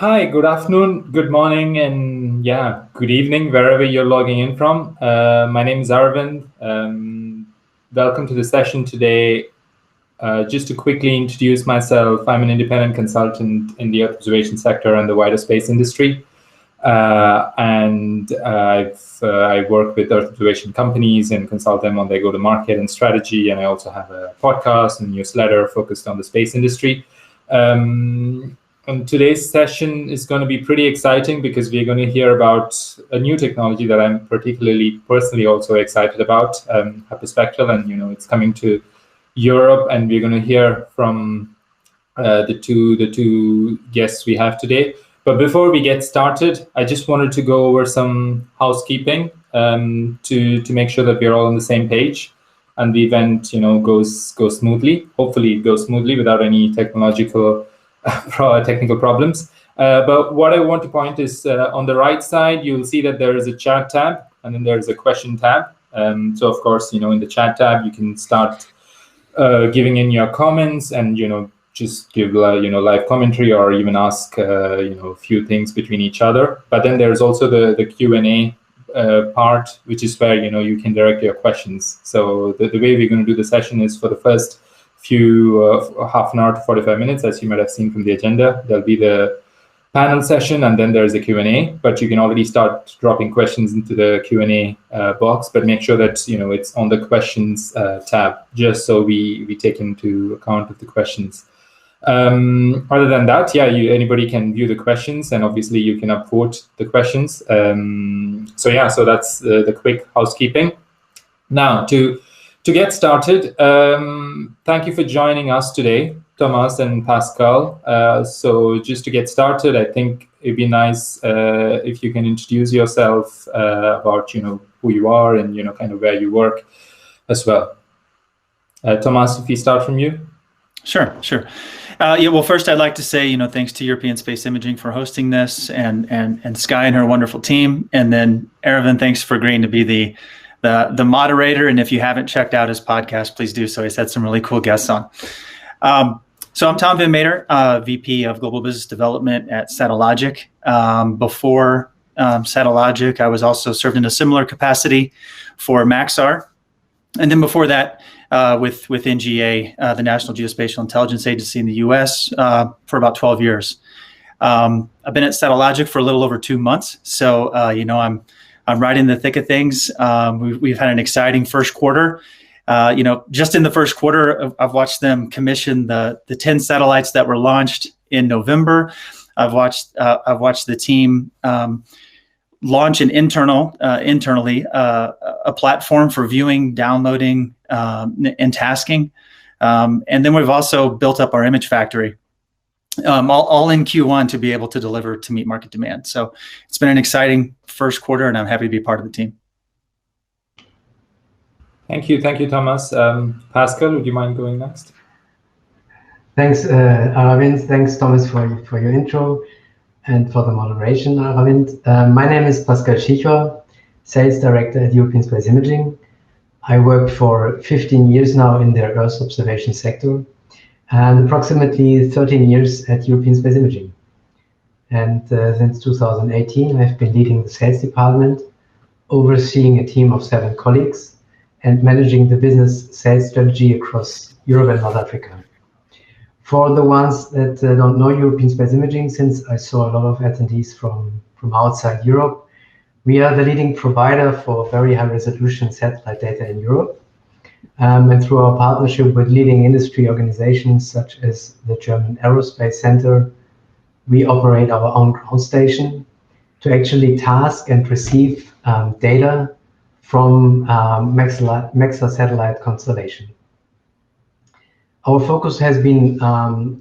Hi, good afternoon, good morning, and good evening, wherever you're logging in from. My name is Aravind. Welcome to the session today. Just to quickly introduce myself, I'm an independent consultant in the Earth observation sector and the wider space industry. I work with Earth observation companies and consult them on their go-to-market and strategy. And I also have a podcast and newsletter focused on the space industry. And today's session is going to be pretty exciting because we're going to hear about a new technology that I'm personally also excited about, hyperspectral, and it's coming to Europe, and we're going to hear from the two guests we have today. But before we get started, I just wanted to go over some housekeeping to make sure that we're all on the same page and the event goes smoothly. Hopefully, it goes smoothly without any technical problems. But what I want to point is on the right side, you'll see that there is a chat tab and then there's a question tab. So of course, in the chat tab, you can start giving in your comments and, just give, live commentary or even ask, a few things between each other. But then there's also the Q&A part, which is where, you can direct your questions. So the way we're going to do the session is for the first few half an hour to 45 minutes, as you might have seen from the agenda. There'll be the panel session, and then there's a Q&A, but you can already start dropping questions into the Q&A box, but make sure that it's on the questions tab, just so we take into account of the questions. Other than that, anybody can view the questions, and obviously you can upvote the questions. So that's the quick housekeeping. Now, to get started, thank you for joining us today, Thomas and Pascal. So just to get started, I think it'd be nice if you can introduce yourself about who you are and kind of where you work as well. Thomas, if we start from you. Sure. Well, first I'd like to say thanks to European Space Imaging for hosting this, and Sky and her wonderful team, and then Aravind, thanks for agreeing to be the moderator. And if you haven't checked out his podcast, please do so. He's had some really cool guests on. So I'm Tom VanMatre, VP of Global Business Development at Satellogic. Before Satellogic, I was also served in a similar capacity for Maxar. And then before that, with NGA, the National Geospatial Intelligence Agency in the US, for about 12 years. I've been at Satellogic for a little over 2 months. So, I'm right in the thick of things. We've had an exciting first quarter. Just in the first quarter, I've watched them commission the 10 satellites that were launched in November. I've watched the team launch internally a platform for viewing, downloading, and tasking. And then we've also built up our image factory, all in Q1 to be able to deliver to meet market demand. So it's been an exciting first quarter, and I'm happy to be part of the team. Thank you, Thomas. Pascal, would you mind going next? Thanks, Aravind. Thanks, Thomas, for your intro and for the moderation, Aravind. My name is Pascal Schichor, Sales Director at European Space Imaging. I worked for 15 years now in the Earth observation sector, and approximately 13 years at European Space Imaging. And since 2018, I've been leading the sales department, overseeing a team of 7 colleagues, and managing the business sales strategy across Europe and North Africa. For the ones that don't know European Space Imaging, since I saw a lot of attendees from outside Europe, we are the leading provider for very high resolution satellite data in Europe. And through our partnership with leading industry organizations such as the German Aerospace Center, we operate our own ground station to actually task and receive data from Maxar satellite constellation. Our focus has been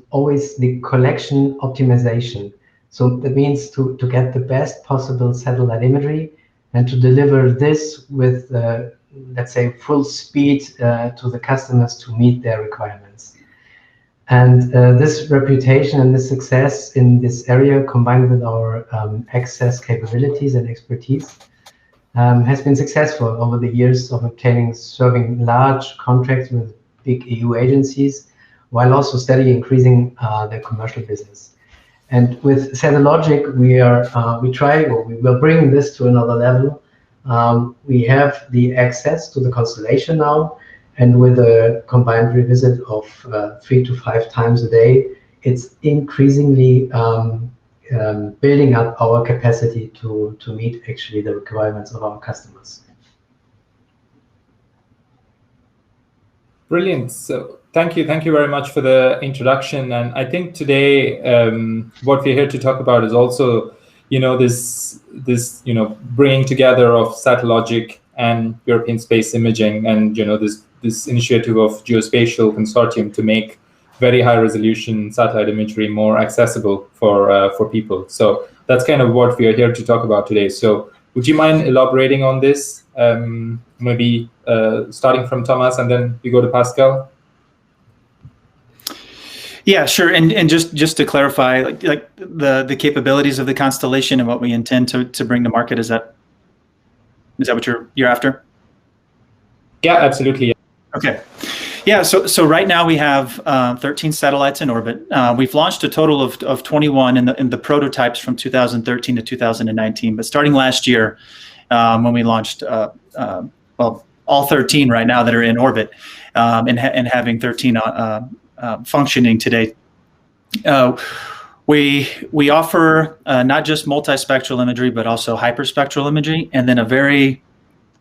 always the collection optimization. So that means to get the best possible satellite imagery and to deliver this with, let's say, full speed to the customers to meet their requirements. And this reputation and this success in this area, combined with our access capabilities and expertise, has been successful over the years of serving large contracts with big EU agencies, while also steadily increasing their commercial business. And with Satellogic, we will bring this to another level. We have the access to the Constellation now, and with a combined revisit of 3 to 5 times a day, it's increasingly building up our capacity to meet actually the requirements of our customers. Brilliant. So thank you very much for the introduction. And I think today what we're here to talk about is also, this bringing together of Satellogic and European Space Imaging, and this initiative of Geospatial Consortium to make very high resolution satellite imagery more accessible for people. So that's kind of what we are here to talk about today. So would you mind elaborating on this? Maybe starting from Thomas and then we go to Pascal. Yeah, sure. And just to clarify, like the capabilities of the Constellation and what we intend to bring to market, is that what you're after? Yeah, absolutely. Okay. Yeah, so right now we have 13 satellites in orbit. We've launched a total of 21 in the prototypes from 2013 to 2019. But starting last year, when we launched, all 13 right now that are in orbit, and having 13 functioning today. We offer not just multispectral imagery, but also hyperspectral imagery, and then a very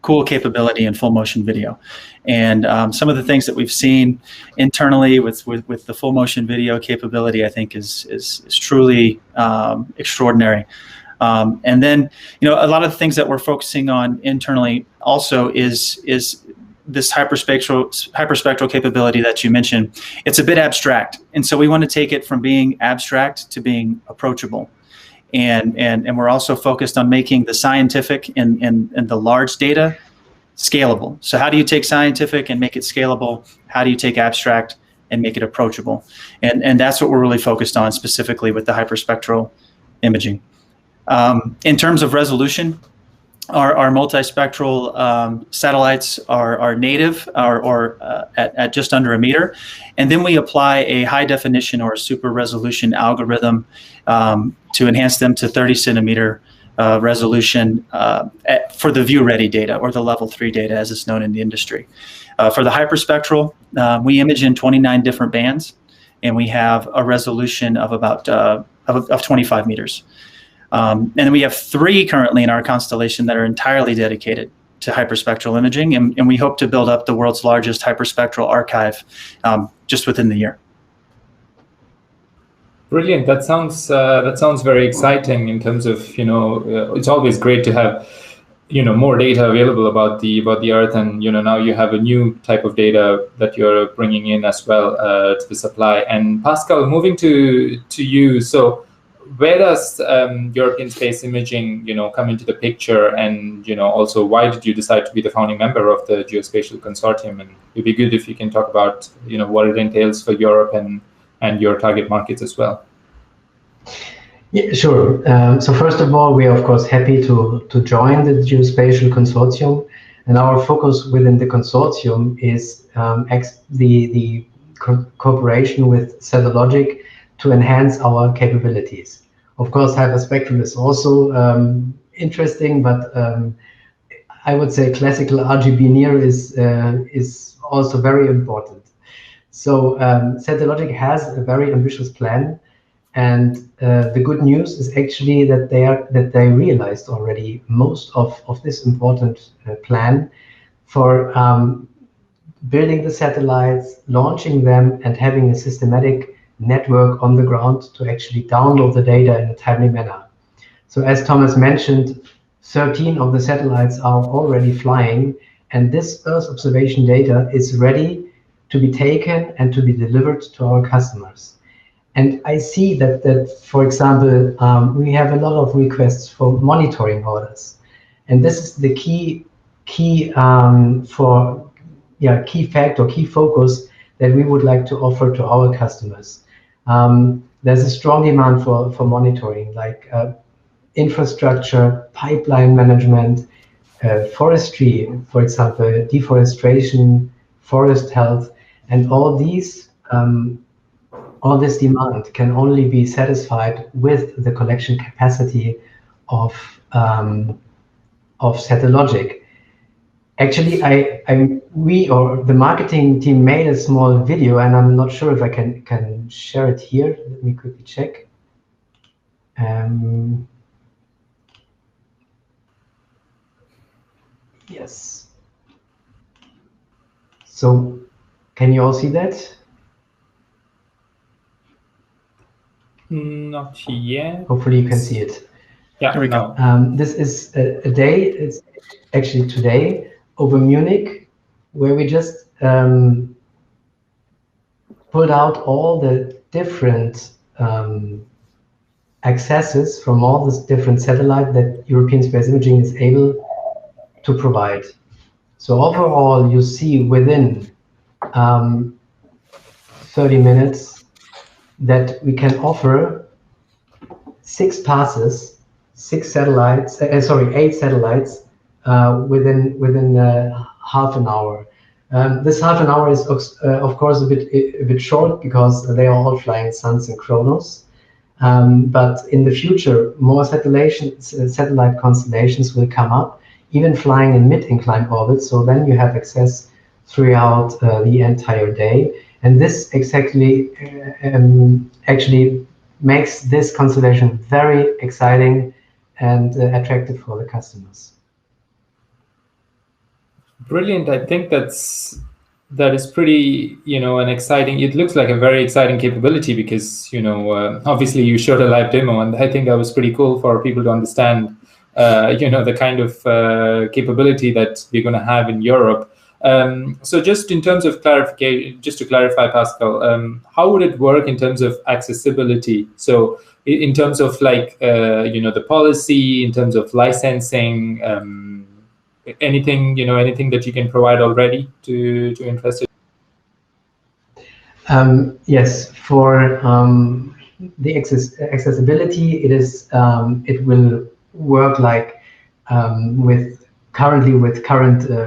cool capability in full motion video. And some of the things that we've seen internally with the full motion video capability, I think is truly extraordinary. And then, a lot of the things that we're focusing on internally also is this hyperspectral capability that you mentioned. It's a bit abstract, and so we want to take it from being abstract to being approachable. And we're also focused on making the scientific and the large data scalable. So how do you take scientific and make it scalable? How do you take abstract and make it approachable? And that's what we're really focused on specifically with the hyperspectral imaging. In terms of resolution, our multispectral satellites are native or at just under a meter. And then we apply a high definition or a super resolution algorithm to enhance them to 30 centimeter resolution for the view ready data, or the level 3 data as it's known in the industry. For the hyperspectral, we image in 29 different bands, and we have a resolution of about of 25 meters. And then we have 3 currently in our constellation that are entirely dedicated to hyperspectral imaging, and we hope to build up the world's largest hyperspectral archive just within the year. Brilliant. That sounds very exciting in terms of, it's always great to have, more data available about the Earth, and now you have a new type of data that you're bringing in as well to the supply. And Pascal, moving to you, so where does European Space Imaging, come into the picture, and also why did you decide to be the founding member of the Geospatial Consortium? And it'd be good if you can talk about what it entails for Europe and your target markets as well. Yeah, sure. So first of all, we are of course happy to join the Geospatial Consortium, and our focus within the consortium is the cooperation with Satellogic to enhance our capabilities. Of course, hyperspectral is also interesting, but I would say classical RGB near is also very important. So Satellogic has a very ambitious plan, and the good news is actually that they realized already most of this important plan for building the satellites, launching them, and having a systematic network on the ground to actually download the data in a timely manner. So as Thomas mentioned, 13 of the satellites are already flying, and this Earth observation data is ready to be taken and to be delivered to our customers. And I see that for example, we have a lot of requests for monitoring orders, and this is the key focus that we would like to offer to our customers. There's a strong demand for monitoring, like infrastructure, pipeline management, forestry, for example, deforestation, forest health, and all these all this demand can only be satisfied with the collection capacity of Satellogic. Actually, the marketing team made a small video, and I'm not sure if I can share it here. Let me quickly check. Yes. So, can you all see that? Not yet. Hopefully you can see it. Yeah, there we go. This is a day, it's actually today, over Munich, where we just pulled out all the different accesses from all the different satellites that European Space Imaging is able to provide. So overall, you see within 30 minutes that we can offer 8 satellites within half an hour. This half an hour is of course a bit short because they are all flying Suns and Chronos. But in the future, more satellite constellations will come up, even flying in mid-incline orbit. So then you have access throughout the entire day. And this exactly actually makes this constellation very exciting and attractive for the customers. Brilliant. I think that is pretty, an exciting, it looks like a very exciting capability because, obviously you showed a live demo, and I think that was pretty cool for people to understand, the kind of capability that we're going to have in Europe. So just in terms of clarification, just to clarify, Pascal, how would it work in terms of accessibility? So in terms of the policy, in terms of licensing, anything that you can provide already to interested? Yes, for the accessibility, it will work like with current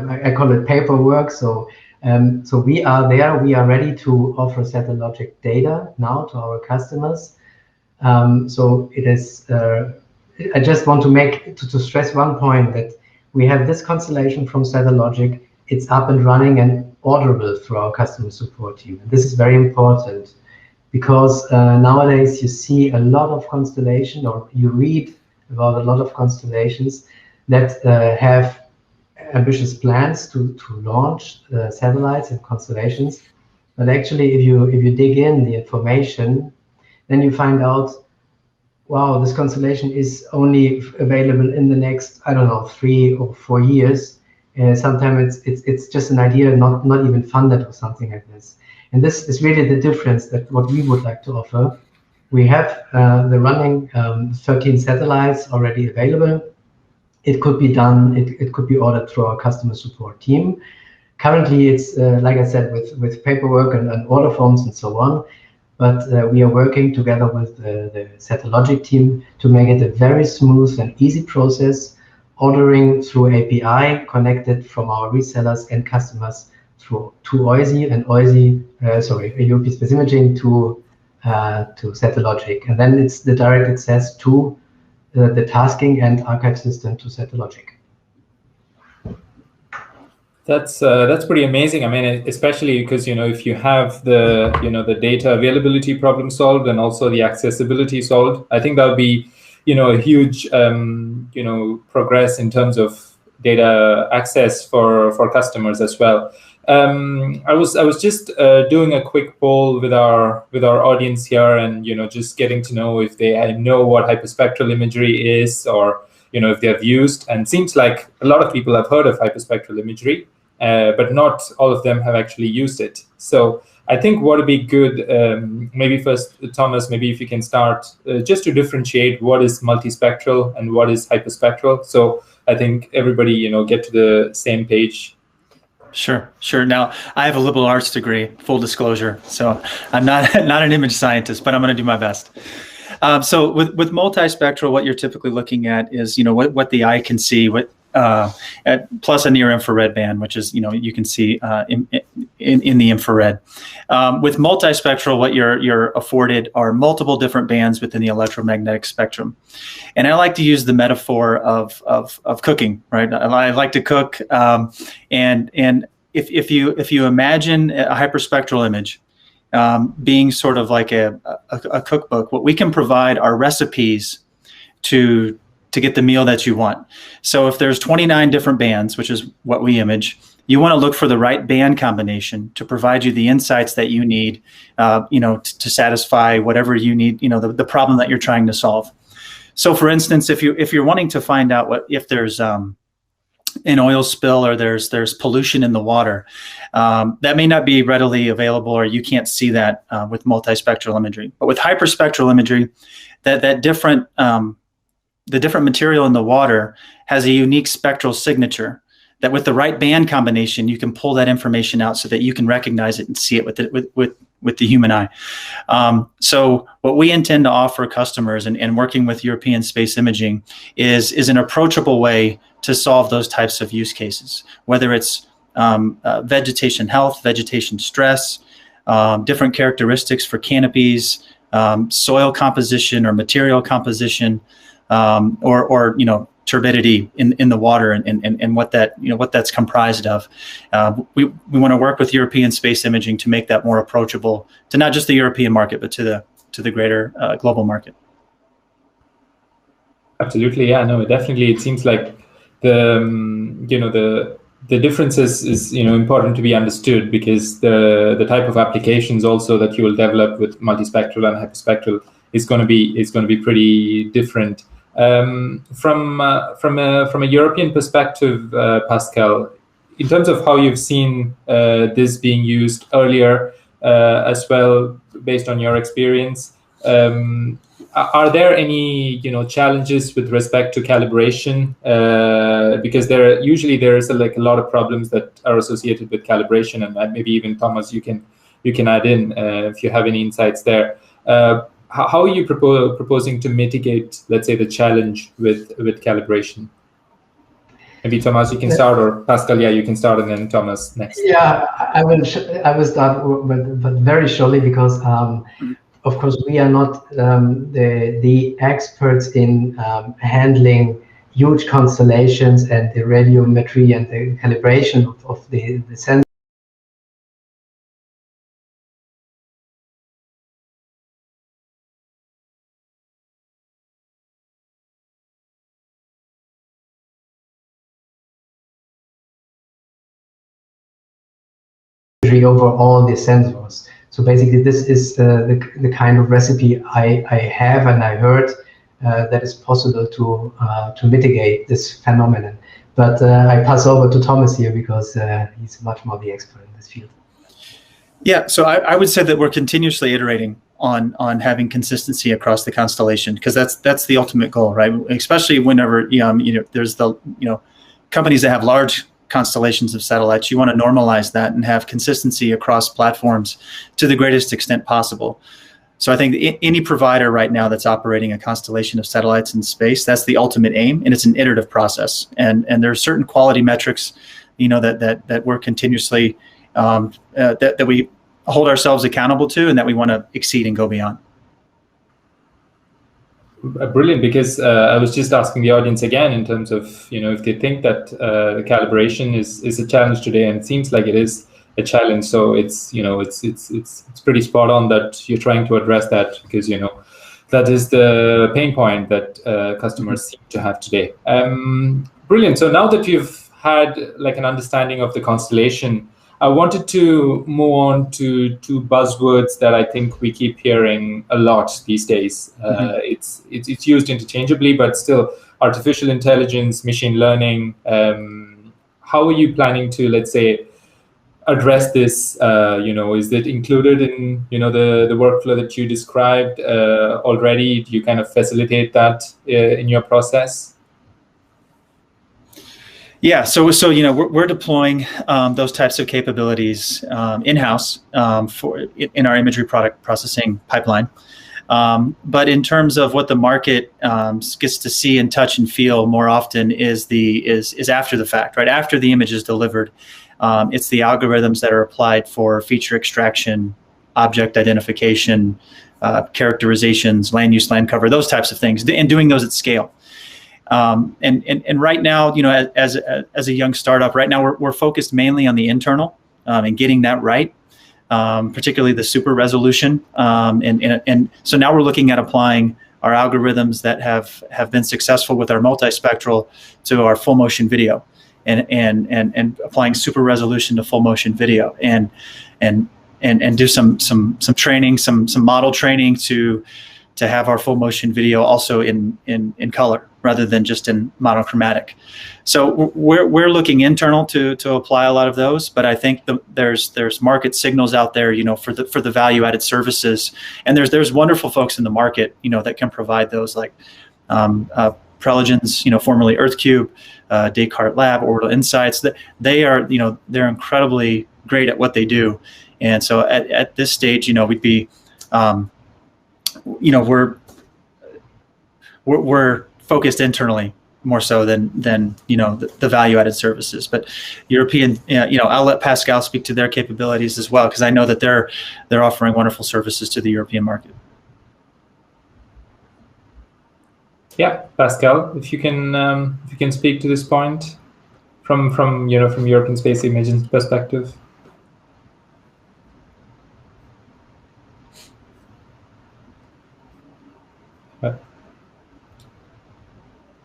I call it paperwork. So we are ready to offer Satellogic data now to our customers. So it is. I just want to stress one point, that we have this constellation from Satellogic. It's up and running and orderable through our customer support team. And this is very important because nowadays you see a lot of constellation, or you read about a lot of constellations that have ambitious plans to launch satellites and constellations. But actually, if you dig in the information, then you find out, wow, this constellation is only available in the next, I don't know, 3 or 4 years. Sometimes it's just an idea, not even funded or something like this. And this is really the difference, that what we would like to offer. We have the running 13 satellites already available. It could be done, it could be ordered through our customer support team. Currently, it's like I said, with paperwork and order forms and so on. But we are working together with the Satellogic team to make it a very smooth and easy process, ordering through API connected from our resellers and customers to OISI and European Space Imaging to Satellogic. And then it's the direct access to the tasking and archive system to Satellogic. That's pretty amazing. I mean, especially because, if you have the data availability problem solved and also the accessibility solved, I think that would be, a huge, progress in terms of data access for customers as well. I was just doing a quick poll with our audience here, and just getting to know if they know what hyperspectral imagery is, or if they have used. And it seems like a lot of people have heard of hyperspectral imagery, but not all of them have actually used it. So I think what would be good, maybe first, Thomas, maybe if you can start just to differentiate what is multispectral and what is hyperspectral. So I think everybody, get to the same page. Sure. Now, I have a liberal arts degree, full disclosure, so I'm not an image scientist, but I'm going to do my best. So with multispectral, what you're typically looking at is, what the eye can see, plus a near infrared band, which is, you can see in the infrared. With multispectral, what you're afforded are multiple different bands within the electromagnetic spectrum. And I like to use the metaphor of cooking, right? I like to cook, and if you imagine a hyperspectral image being sort of like a cookbook, what we can provide are recipes to get the meal that you want. So if there's 29 different bands, which is what we image, you want to look for the right band combination to provide you the insights that you need, to satisfy whatever you need, the problem that you're trying to solve. So for instance, if you're wanting to find out if there's an oil spill or there's pollution in the water, that may not be readily available, or you can't see that with multispectral imagery. But with hyperspectral imagery, the different material in the water has a unique spectral signature that with the right band combination, you can pull that information out so that you can recognize it and see it with the human eye. So what we intend to offer customers and working with European Space Imaging is an approachable way to solve those types of use cases, whether it's vegetation health, vegetation stress, different characteristics for canopies, soil composition or material composition, or turbidity in the water and what that's comprised of. We want to work with European Space Imaging to make that more approachable to not just the European market, but to the greater global market. Absolutely, yeah, no, definitely. It seems like the differences is important to be understood, because the type of applications also that you will develop with multispectral and hyperspectral is going to be pretty different. From a European perspective, Pascal, in terms of how you've seen this being used earlier as well, based on your experience, are there any challenges with respect to calibration? Because there is a lot of problems that are associated with calibration, and maybe even Thomas, you can add in if you have any insights there. How are you proposing to mitigate, let's say, the challenge with calibration? Maybe Thomas, you can start, or Pascal, yeah, you can start, and then Thomas next. Yeah, I will start, but very shortly, because of course we are not the experts in handling huge constellations and the radiometry and the calibration of the sensors. Over all the sensors. So basically, this is the kind of recipe I have and I heard that is possible to mitigate this phenomenon. But I pass over to Thomas here, because he's much more the expert in this field. Yeah, so I would say that we're continuously iterating on having consistency across the constellation, because that's the ultimate goal, right? Especially whenever there's companies that have large constellations of satellites, you want to normalize that and have consistency across platforms to the greatest extent possible. So I think any provider right now that's operating a constellation of satellites in space, that's the ultimate aim, and it's an iterative process. And there are certain quality metrics, that we're continuously that we hold ourselves accountable to, and that we want to exceed and go beyond. Brilliant, because I was just asking the audience again in terms of if they think that the calibration is a challenge today, and it seems like it is a challenge. So it's pretty spot on that you're trying to address that, because that is the pain point that customers seem to have today. Brilliant. So now that you've had an understanding of the constellation, I wanted to move on to two buzzwords that I think we keep hearing a lot these days. It's used interchangeably, but still, artificial intelligence, machine learning. How are you planning to, let's say, address this? Is it included in the workflow that you described already? Do you kind of facilitate that in your process? Yeah, so we're deploying those types of capabilities in-house in our imagery product processing pipeline. But in terms of what the market gets to see and touch and feel more often is after the fact, right? After the image is delivered, it's the algorithms that are applied for feature extraction, object identification, characterizations, land use, land cover, those types of things, and doing those at scale. And right now, as a young startup, right now we're focused mainly on the internal and getting that right. Particularly the super resolution. And so now we're looking at applying our algorithms that have been successful with our multispectral to our full motion video and applying super resolution to full motion video and do some training, some model training to have our full motion video also in color rather than just in monochromatic. So we're looking internal to apply a lot of those, but I think there's market signals out there, for the value added services, and there's wonderful folks in the market, that can provide those, like Preligens, formerly EarthCube, Descartes Lab, Orbital Insights. That they're incredibly great at what they do, and so at this stage, we'd be, we're focused internally more so than the value added services. But European, I'll let Pascal speak to their capabilities as well, because I know that they're offering wonderful services to the European market. Yeah, Pascal, if you can speak to this point from European space imaging perspective.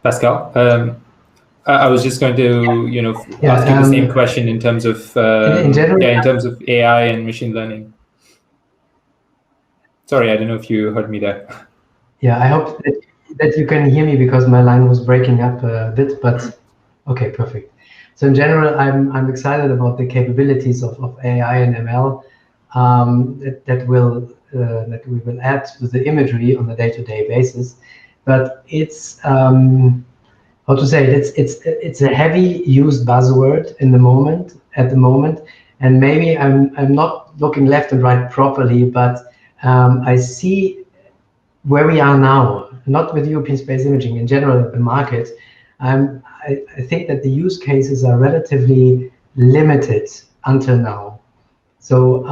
Pascal, I was just going to, ask you the same question in terms of in general, in terms of AI and machine learning. Sorry, I don't know if you heard me there. Yeah, I hope that you can hear me, because my line was breaking up a bit. But okay, perfect. So in general, I'm excited about the capabilities of AI and ML that we will add to the imagery on a day-to-day basis. But it's how to say it? It's a heavy used buzzword at the moment, and maybe I'm not looking left and right properly, but I see where we are now, not with European space imaging, in general, the market. I think that the use cases are relatively limited until now. So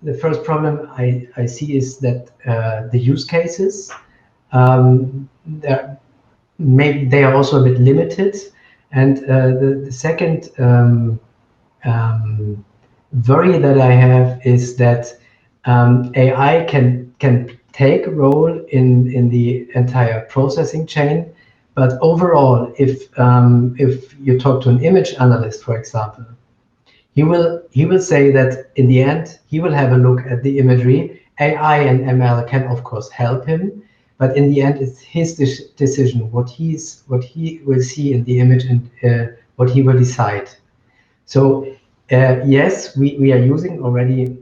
the first problem I see is that the use cases, maybe they are also a bit limited, and the second worry that I have is that AI can take a role in the entire processing chain, but overall, if you talk to an image analyst, for example, he will say that in the end he will have a look at the imagery. AI and ML can of course help him, but in the end, it's his decision what he will see in the image and what he will decide. So yes, we are using already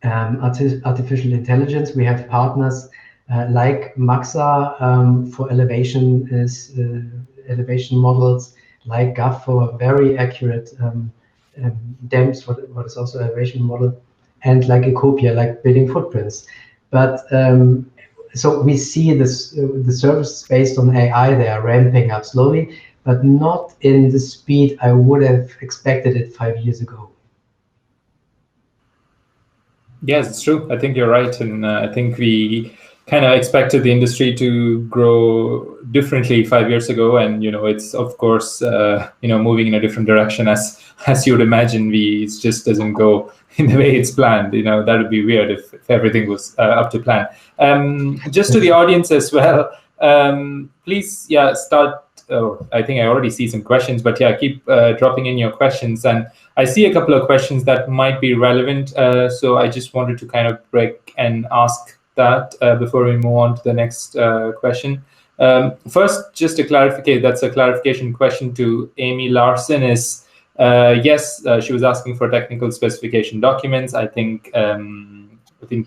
artificial intelligence. We have partners like Maxa for elevation models, like GAF for very accurate DEMS, what is also elevation model, and like Ecopia, like building footprints. But so we see this, the services based on AI, they are ramping up slowly, but not in the speed I would have expected it 5 years ago. Yes, it's true. I think you're right. And I think we kind of expected the industry to grow differently 5 years ago. And, it's, of course, moving in a different direction as you would imagine. It just doesn't go in the way it's planned. That would be weird if everything was up to plan. Just to the audience as well, please, start. Oh, I think I already see some questions, but keep dropping in your questions. And I see a couple of questions that might be relevant. So I just wanted to kind of break and ask that before we move on to the next question. First, just to clarify, that's a clarification question to Amy Larson. Is yes, she was asking for technical specification documents. I think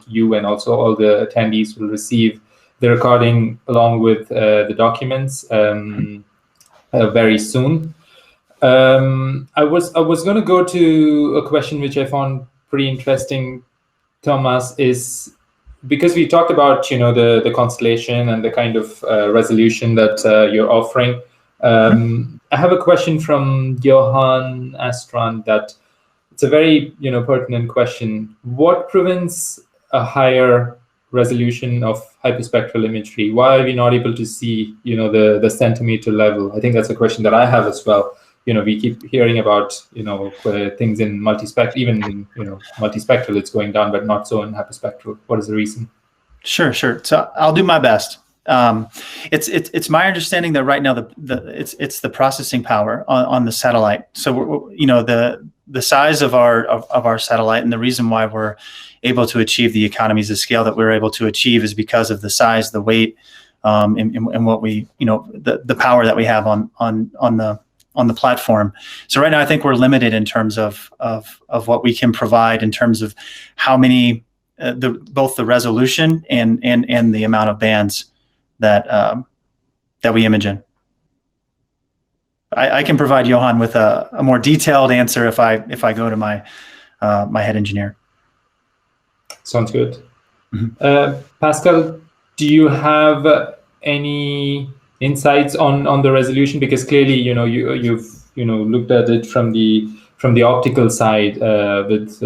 you and also all the attendees will receive the recording along with the documents very soon. I was going to go to a question which I found pretty interesting, Thomas, is because we talked about, you know, the constellation and the kind of resolution that you're offering, I have a question from Johan Astrand that it's a very, you know, pertinent question. What prevents a higher resolution of hyperspectral imagery? Why are we not able to see, you know, the centimeter level? I think that's a question that I have as well. You know, we keep hearing about, you know, things in multispectral, even in, you know, multispectral, it's going down, but not so in hyperspectral. What is the reason? Sure. So I'll do my best. It's my understanding that right now it's the processing power on the satellite. So you know, the size of our satellite, and the reason why we're able to achieve the economies of scale that we're able to achieve is because of the size, the weight, and what we, you know, the power that we have on the platform. So right now, I think we're limited in terms of what we can provide in terms of how many, both the resolution and the amount of bands that we image in. I can provide Johan with a more detailed answer if I go to my head engineer. Sounds good. Mm-hmm. Pascal, do you have any insights on the resolution? Because clearly, you know, you've looked at it from the optical side with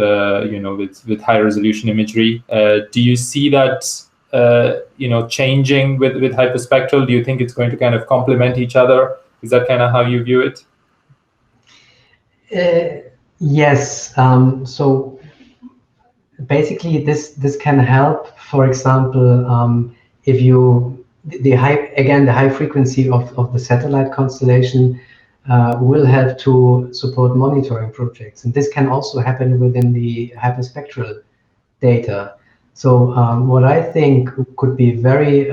high resolution imagery. Do you see that changing with hyperspectral? Do you think it's going to kind of complement each other? Is that kind of how you view it? Yes. So basically, this can help. For example, if the high frequency of the satellite constellation will help to support monitoring projects, and this can also happen within the hyperspectral data. So what I think could be very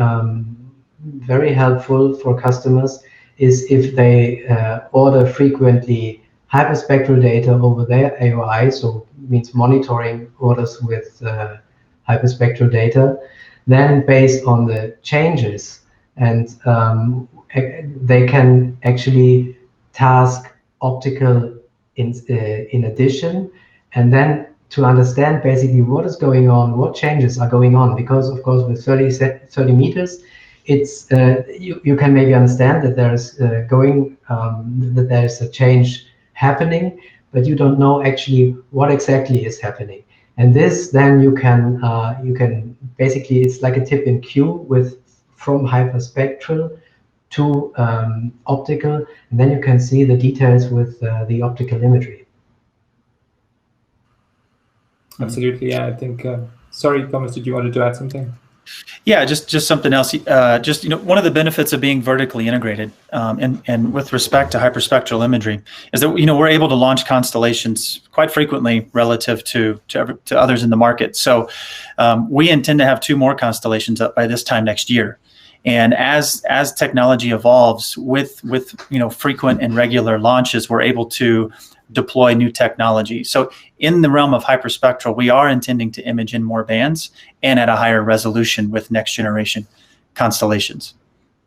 helpful for customers is if they order frequently hyperspectral data over their AOI, so means monitoring orders with hyperspectral data, then based on the changes, and they can actually task optical in addition, and then to understand basically what is going on, what changes are going on, because of course with 30 meters, it's you can maybe understand that there's that there's a change happening, but you don't know actually what exactly is happening. And this then you can basically, it's like a tip in queue from hyperspectral to optical, and then you can see the details with the optical imagery. Absolutely, yeah. I think. Sorry, Thomas, did you want to add something? Yeah, just something else. One of the benefits of being vertically integrated, and with respect to hyperspectral imagery, is that we're able to launch constellations quite frequently relative to others in the market. So we intend to have 2 more constellations up by this time next year. And as technology evolves with frequent and regular launches, we're able to deploy new technology. So in the realm of hyperspectral, we are intending to image in more bands and at a higher resolution with next generation constellations.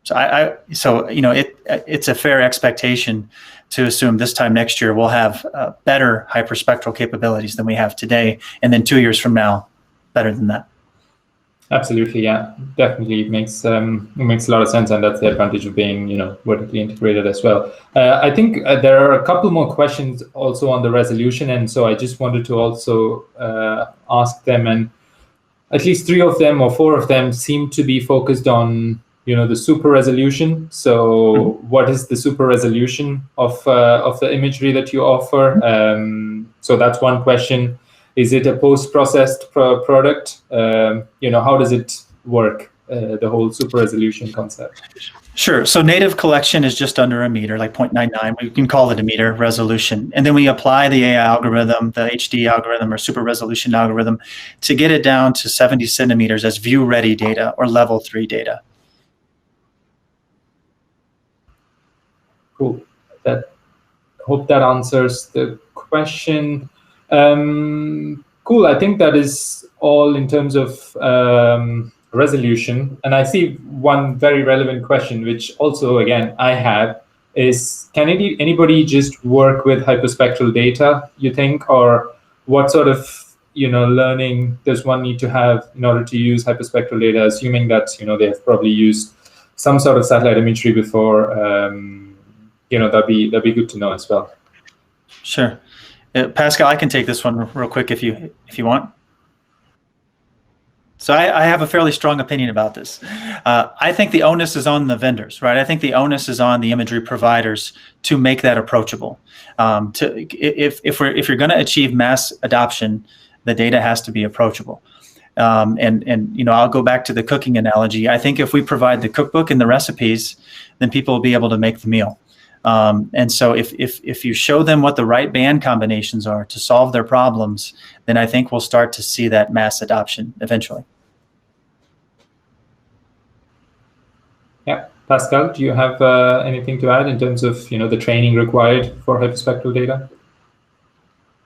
So it's a fair expectation to assume this time next year we'll have better hyperspectral capabilities than we have today, and then 2 years from now, better than that. Absolutely, yeah, definitely. It makes a lot of sense, and that's the advantage of being, vertically integrated as well. I think there are a couple more questions also on the resolution, and so I just wanted to also ask them, and at least 3 of them or 4 of them seem to be focused on, the super resolution. So, what is the super resolution of the imagery that you offer? So that's one question. Is it a post-processed product? How does it work, the whole super resolution concept? Sure. So native collection is just under a meter, like 0.99. We can call it a meter resolution. And then we apply the AI algorithm, the HD algorithm or super resolution algorithm, to get it down to 70 centimeters as view-ready data or level 3 data. Cool. Hope that answers the question. Cool. I think that is all in terms of resolution. And I see one very relevant question, which also, again, I have, is can anybody just work with hyperspectral data, you think? Or what sort of learning does one need to have in order to use hyperspectral data, assuming that, they have probably used some sort of satellite imagery before? That'd be good to know as well. Sure. Pascal, I can take this one real quick if you want. So I have a fairly strong opinion about this. I think the onus is on the vendors, right? I think the onus is on the imagery providers to make that approachable. If you're going to achieve mass adoption, the data has to be approachable. And I'll go back to the cooking analogy. I think if we provide the cookbook and the recipes, then people will be able to make the meal. And so if you show them what the right band combinations are to solve their problems, then I think we'll start to see that mass adoption eventually. Yeah. Pascal, do you have anything to add in terms of, the training required for hyperspectral data?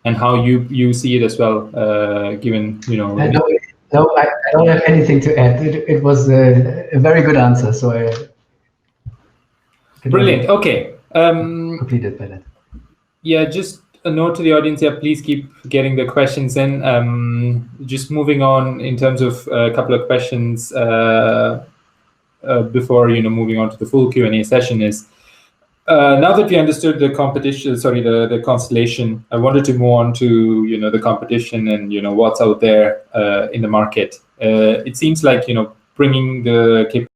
And how you see it as well, given, No, I don't have anything to add. It was a very good answer. So brilliant. Okay. Completed by that. Yeah, just a note to the audience. Yeah, please keep getting the questions in. Just moving on in terms of a couple of questions before moving on to the full Q&A session is. Now that we understood the competition, the Constellation, I wanted to move on to the competition and what's out there in the market. It seems like bringing the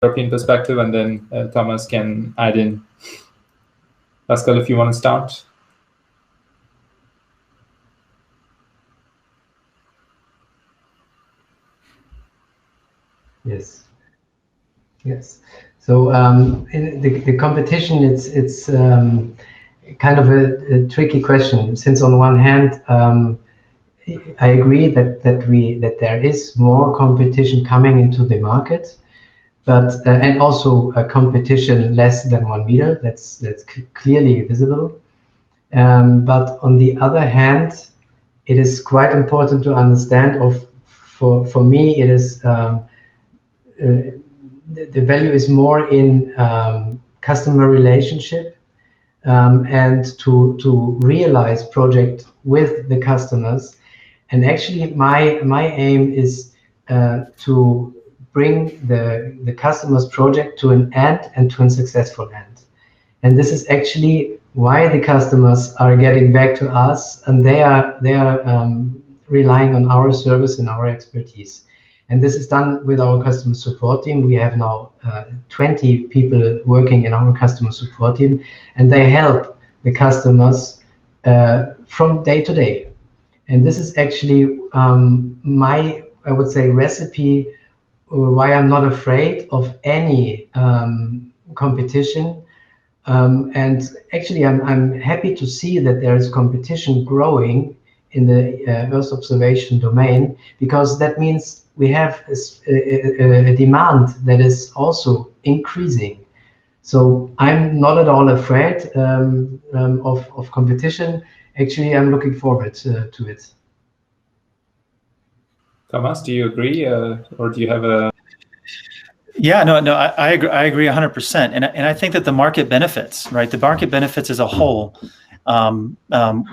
European perspective, and then Thomas can add in. Pascal, if you want to start. Yes. So in the competition, it's kind of a tricky question, since on one hand, I agree that there is more competition coming into the market, but and also a competition less than 1 meter. That's clearly visible. But on the other hand, it is quite important to understand. For me, it is the value is more in customer relationship and to realize project with the customers. And actually, my aim is to bring the customer's project to an end and to a successful end. And this is actually why the customers are getting back to us, and they are relying on our service and our expertise. And this is done with our customer support team. We have now 20 people working in our customer support team, and they help the customers from day to day. And this is actually my, I would say, recipe why I'm not afraid of any competition. And actually, I'm happy to see that there is competition growing in the Earth observation domain, because that means we have a demand that is also increasing. So I'm not at all afraid of competition. Actually, I'm looking forward to it. Thomas, do you agree, or do you have a? Yeah, no, I agree 100%, and I think that the market benefits, right? The market benefits as a whole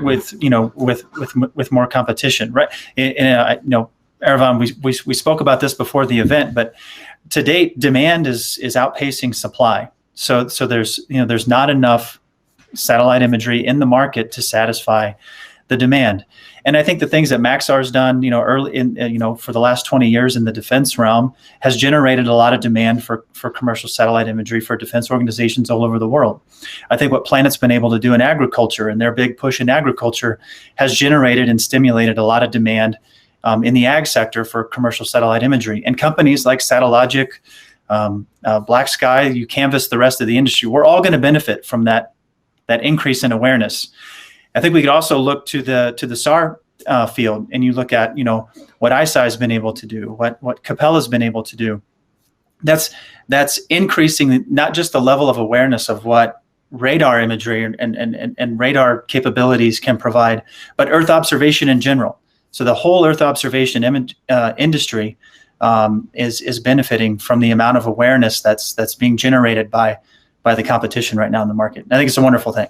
with more competition, right? Aravind, we spoke about this before the event, but to date, demand is outpacing supply. So there's not enough satellite imagery in the market to satisfy the demand. And I think the things that Maxar's done, early in, for the last 20 years in the defense realm has generated a lot of demand for commercial satellite imagery for defense organizations all over the world. I think what Planet's been able to do in agriculture and their big push in agriculture has generated and stimulated a lot of demand in the ag sector for commercial satellite imagery. And companies like Satellogic, Black Sky, you canvas the rest of the industry, we're all going to benefit from that increase in awareness. I think we could also look to the SAR field, and you look at what ISI has been able to do, what Capella's been able to do. That's increasing not just the level of awareness of what radar imagery and radar capabilities can provide, but Earth observation in general. So the whole Earth observation industry is benefiting from the amount of awareness that's being generated by the competition right now in the market. I think it's a wonderful thing.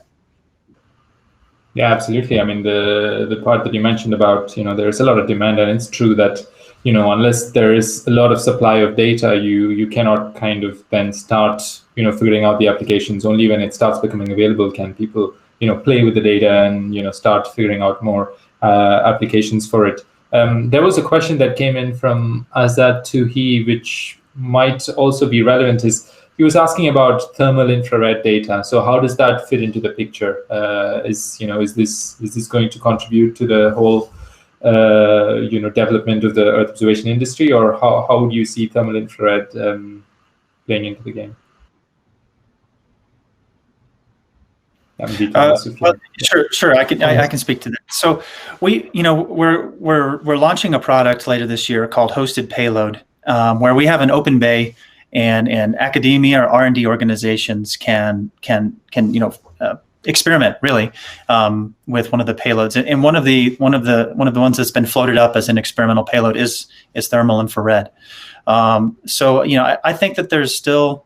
Yeah, absolutely. I mean, the part that you mentioned about, there's a lot of demand, and it's true that, unless there is a lot of supply of data, you cannot kind of then start, figuring out the applications. Only when it starts becoming available can people, play with the data and, start figuring out more applications for it. There was a question that came in from Azad Tuhi, which might also be relevant. He was asking about thermal infrared data. So how does that fit into the picture? Is this going to contribute to the whole development of the Earth observation industry, or how would you see thermal infrared playing into the game? Sure. I can speak to that. So we're launching a product later this year called Hosted Payload, where we have an open bay, and academia or R&D organizations can experiment really with one of the payloads. And one of the ones that's been floated up as an experimental payload is thermal infrared. So I think that there's still,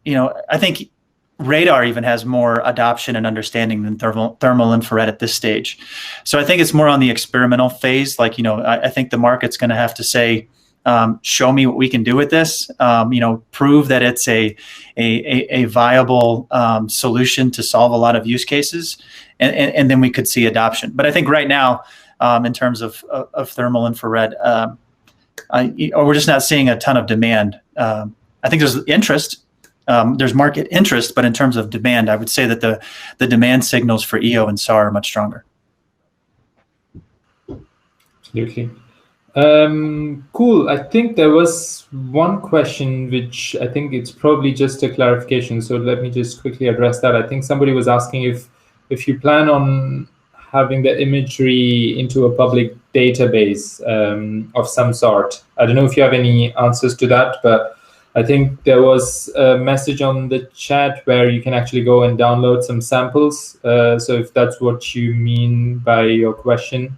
I think radar even has more adoption and understanding than thermal infrared at this stage. So I think it's more on the experimental phase. Like, I think the market's going to have to say, show me what we can do with this. Prove that it's a viable solution to solve a lot of use cases, and then we could see adoption. But I think right now, in terms of thermal infrared, we're just not seeing a ton of demand. I think there's interest. There's market interest, but in terms of demand, I would say that the demand signals for EO and SAR are much stronger. Absolutely. Cool. I think there was one question, which I think it's probably just a clarification. So let me just quickly address that. I think somebody was asking if you plan on having the imagery into a public database of some sort. I don't know if you have any answers to that, but I think there was a message on the chat where you can actually go and download some samples. So if that's what you mean by your question.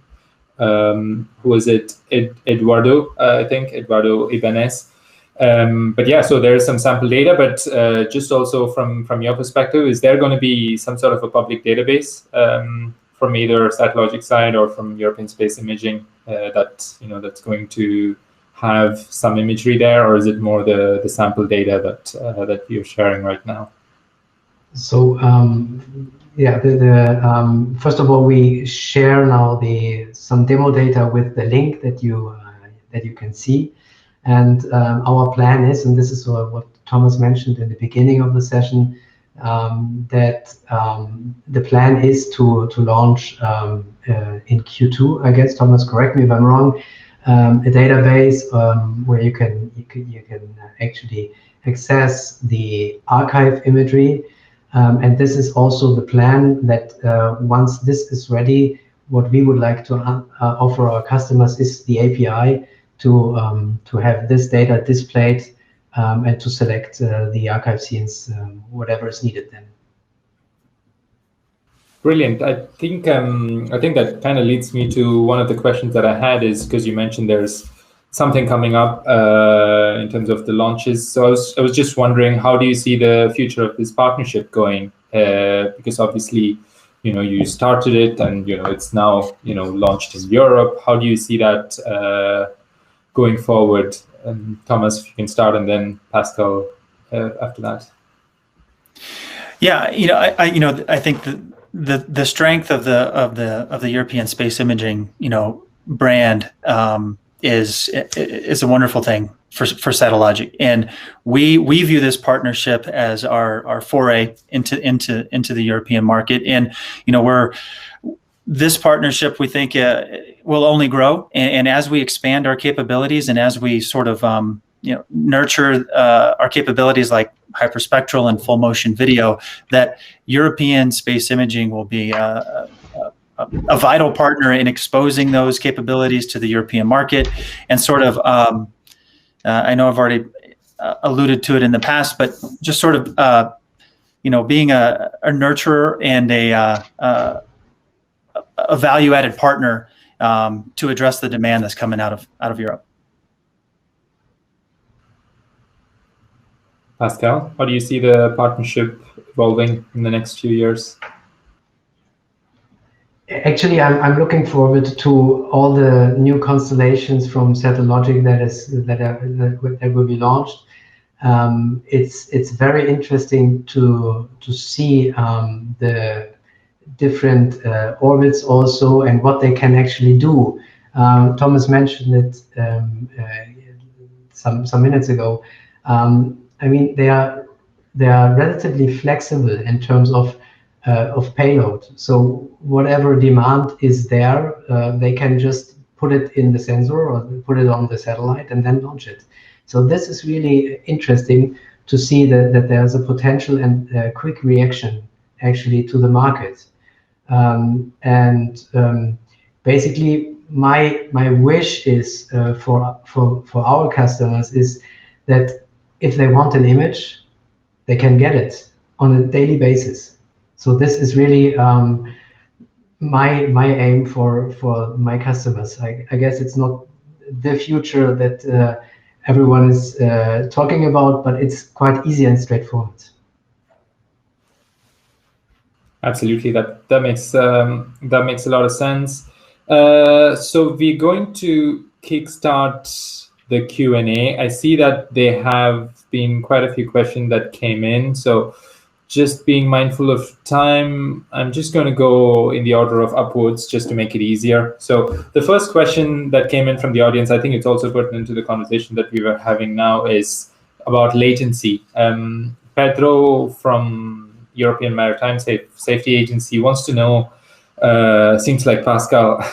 Who was it? Eduardo, I think, Eduardo Ibanez. But yeah, so there is some sample data, but just also from your perspective, is there going to be some sort of a public database from either Satellogic side or from European Space Imaging that's going to have some imagery there, or is it more the sample data that you're sharing right now? So yeah, first of all, we share now some demo data with the link that you can see, and our plan is, and this is what Thomas mentioned in the beginning of the session, that the plan is to launch in Q2. I guess, Thomas, correct me if I'm wrong. A database where you can actually access the archive imagery. And this is also the plan that once this is ready, what we would like to offer our customers is the API to have this data displayed and to select the archive scenes, whatever is needed then. Brilliant. I think that kind of leads me to one of the questions that I had, is because you mentioned there's something coming up in terms of the launches. So I was just wondering, how do you see the future of this partnership going? Because obviously, you started it, and it's now launched in Europe. How do you see that going forward? Thomas, if you can start, and then Pascal after that. Yeah, I think the strength of the European Space Imaging brand is a wonderful thing for Satellogic, and we view this partnership as our foray into the European market, and this partnership, we think, will only grow, and as we expand our capabilities, and as we sort of nurture our capabilities like hyperspectral and full motion video, that European Space Imaging will be a vital partner in exposing those capabilities to the European market, and sort of, I know I've already alluded to it in the past, but just sort of, being a nurturer and a value-added partner to address the demand that's coming out of Europe. Pascal, how do you see the partnership evolving in the next few years? Actually, I'm looking forward to all the new constellations from Satellogic that will be launched. It's very interesting to see the different orbits also and what they can actually do. Thomas mentioned it some minutes ago. I mean, they are relatively flexible in terms of payload. So whatever demand is there, they can just put it in the sensor or put it on the satellite and then launch it. So this is really interesting to see that there's a potential and quick reaction actually to the market. Basically, my wish is for our customers is that if they want an image, they can get it on a daily basis. So this is really my aim for my customers. I guess it's not the future that everyone is talking about, but it's quite easy and straightforward. Absolutely, that makes a lot of sense. So we're going to kickstart the Q&A. I see that there have been quite a few questions that came in. So just being mindful of time, I'm just going to go in the order of upwards just to make it easier. So the first question that came in from the audience, I think it's also pertinent to the conversation that we were having now, is about latency. Pedro from European Maritime Safety Agency wants to know, seems like Pascal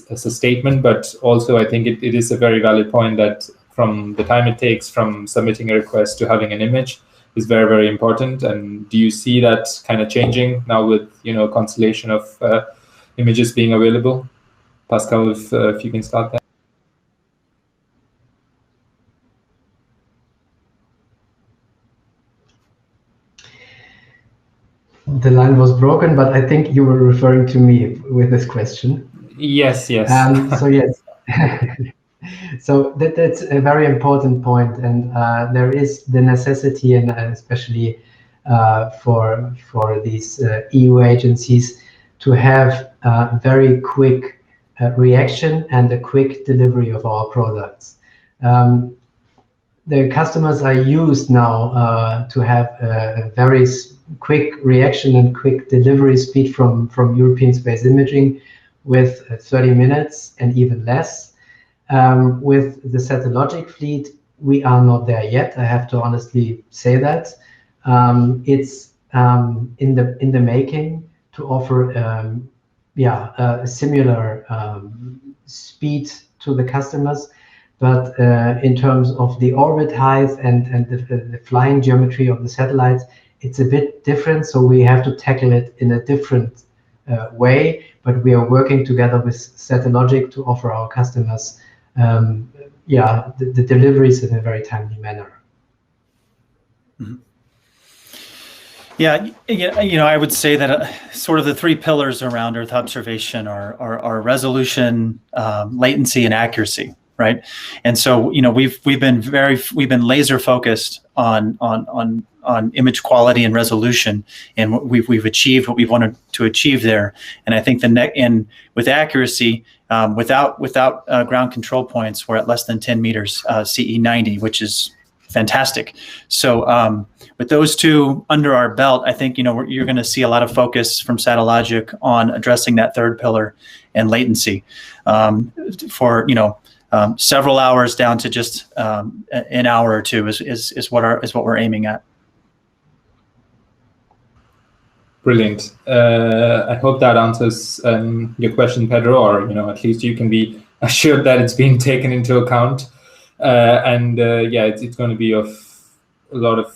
as a statement, but also I think it is a very valid point that from the time it takes from submitting a request to having an image is very, very important. And do you see that kind of changing now with, a constellation of images being available? Pascal, if you can start that. The line was broken, but I think you were referring to me with this question. Yes. So yes. So that's a very important point, and there is the necessity, and especially for these EU agencies, to have very quick reaction and a quick delivery of our products. The customers are used now to have a very quick reaction and quick delivery speed from European Space Imaging with 30 minutes and even less. With the Satellogic fleet, we are not there yet. I have to honestly say that. It's in the making to offer a similar speed to the customers. But in terms of the orbit height and the flying geometry of the satellites, it's a bit different. So we have to tackle it in a different way. But we are working together with Satellogic to offer our customers the deliveries in a very timely manner. Mm-hmm. Yeah, I would say that sort of the three pillars around Earth observation are resolution, latency, and accuracy, right? And so we've been laser focused on image quality and resolution, and we've achieved what we wanted to achieve there. And I think with accuracy, without ground control points, we're at less than 10 meters CE 90, which is fantastic. So with those two under our belt, I think you're going to see a lot of focus from Satellogic on addressing that third pillar and latency for several hours down to just an hour or two is what we're aiming at. Brilliant. I hope that answers your question, Pedro, or at least you can be assured that it's being taken into account. It's going to be of a lot of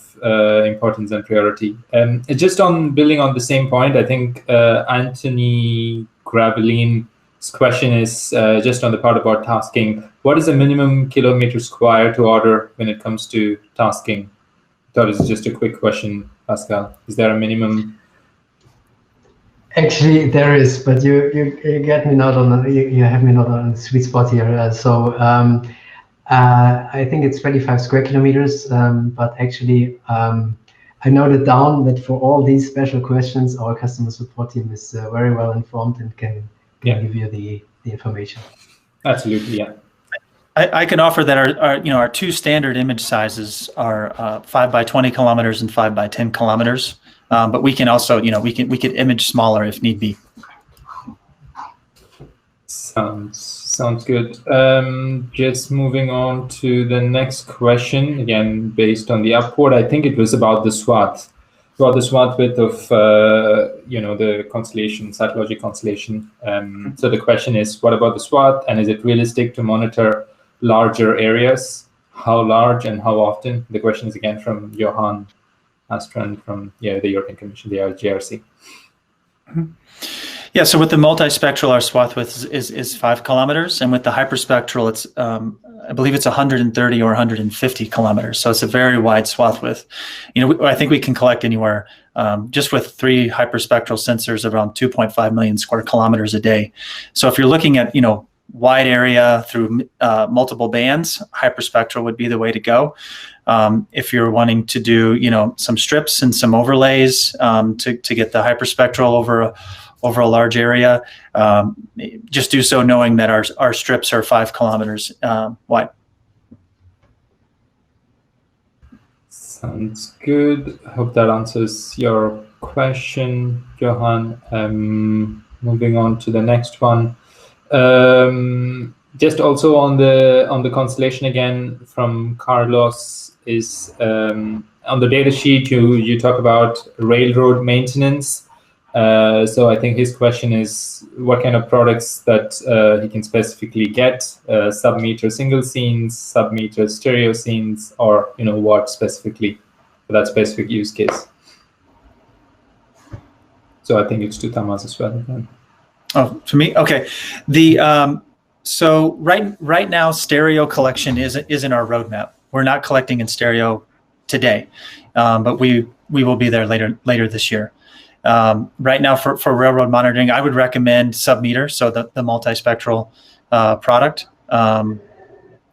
importance and priority. Just on building on the same point, I think Anthony Graveline This question is just on the part about tasking. What is the minimum kilometer square to order when it comes to tasking? That is just a quick question, Pascal. Is there a minimum? Actually, there is, but you get me not on you have me not on the sweet spot here. I think it's 25 square kilometers, but actually I noted down that for all these special questions, our customer support team is very well informed and can give you the information. Absolutely, yeah. I can offer that our two standard image sizes are 5 by 20 kilometers and 5 by 10 kilometers. But we can also, we could image smaller if need be. Sounds good. Just moving on to the next question, again based on the upward. I think it was about the swath width of the Constellation, Satellogic Constellation. So the question is, what about the swath, and is it realistic to monitor larger areas? How large and how often? The question is again from Johan Astrand from the European Commission, the GRC. Mm-hmm. Yeah, so with the multispectral, our swath width is 5 kilometers, and with the hyperspectral, it's I believe it's 130 or 150 kilometers. So it's a very wide swath width. I think we can collect anywhere just with 3 hyperspectral sensors around 2.5 million square kilometers a day. So if you're looking at wide area through multiple bands, hyperspectral would be the way to go. If you're wanting to do some strips and some overlays to get the hyperspectral over a large area, just do so knowing that our strips are 5 kilometers wide. Sounds good. I hope that answers your question, Johan. Moving on to the next one. Just also on the Constellation again from Carlos is on the data sheet you talk about railroad maintenance. So I think his question is what kind of products that he can specifically get, sub-meter single scenes, sub-meter stereo scenes, or what specifically for that specific use case. So I think it's to Thomas as well. Oh, to me? Okay. So right now stereo collection is in our roadmap. We're not collecting in stereo today, but we will be there later this year. Right now for railroad monitoring, I would recommend sub-meter, so the multispectral product,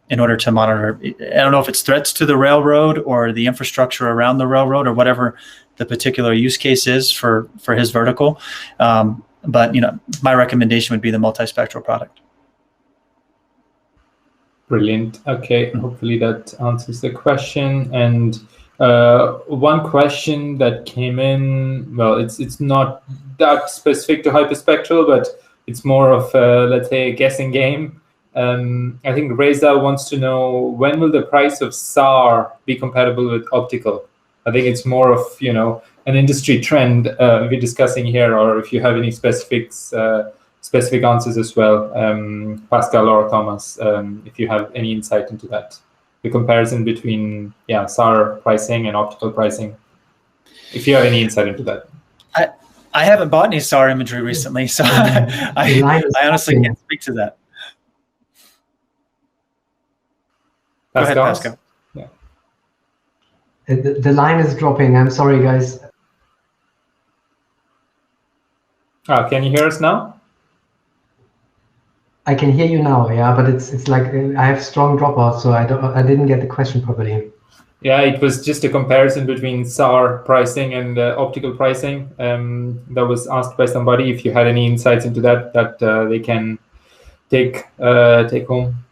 in order to monitor. I don't know if it's threats to the railroad or the infrastructure around the railroad or whatever the particular use case is for his vertical. But my recommendation would be the multispectral product. Brilliant. Okay, hopefully that answers the question. And one question that came in, well, it's not that specific to hyperspectral, but it's more of let's say a guessing game. I think Reza wants to know, when will the price of SAR be compatible with optical? I think it's more of an industry trend we're discussing here, or if you have any specific answers as well, Pascal or Thomas, if you have any insight into that, the comparison between SAR pricing and optical pricing, if you have any insight into that. I haven't bought any SAR imagery recently, so I honestly can't speak to that. Go ahead, Pascal. Yeah. The line is dropping. I'm sorry, guys. Can you hear us now? I can hear you now, yeah, but it's like I have strong dropouts, so I didn't get the question properly. Yeah, it was just a comparison between SAR pricing and optical pricing. That was asked by somebody. If you had any insights into that they can take home.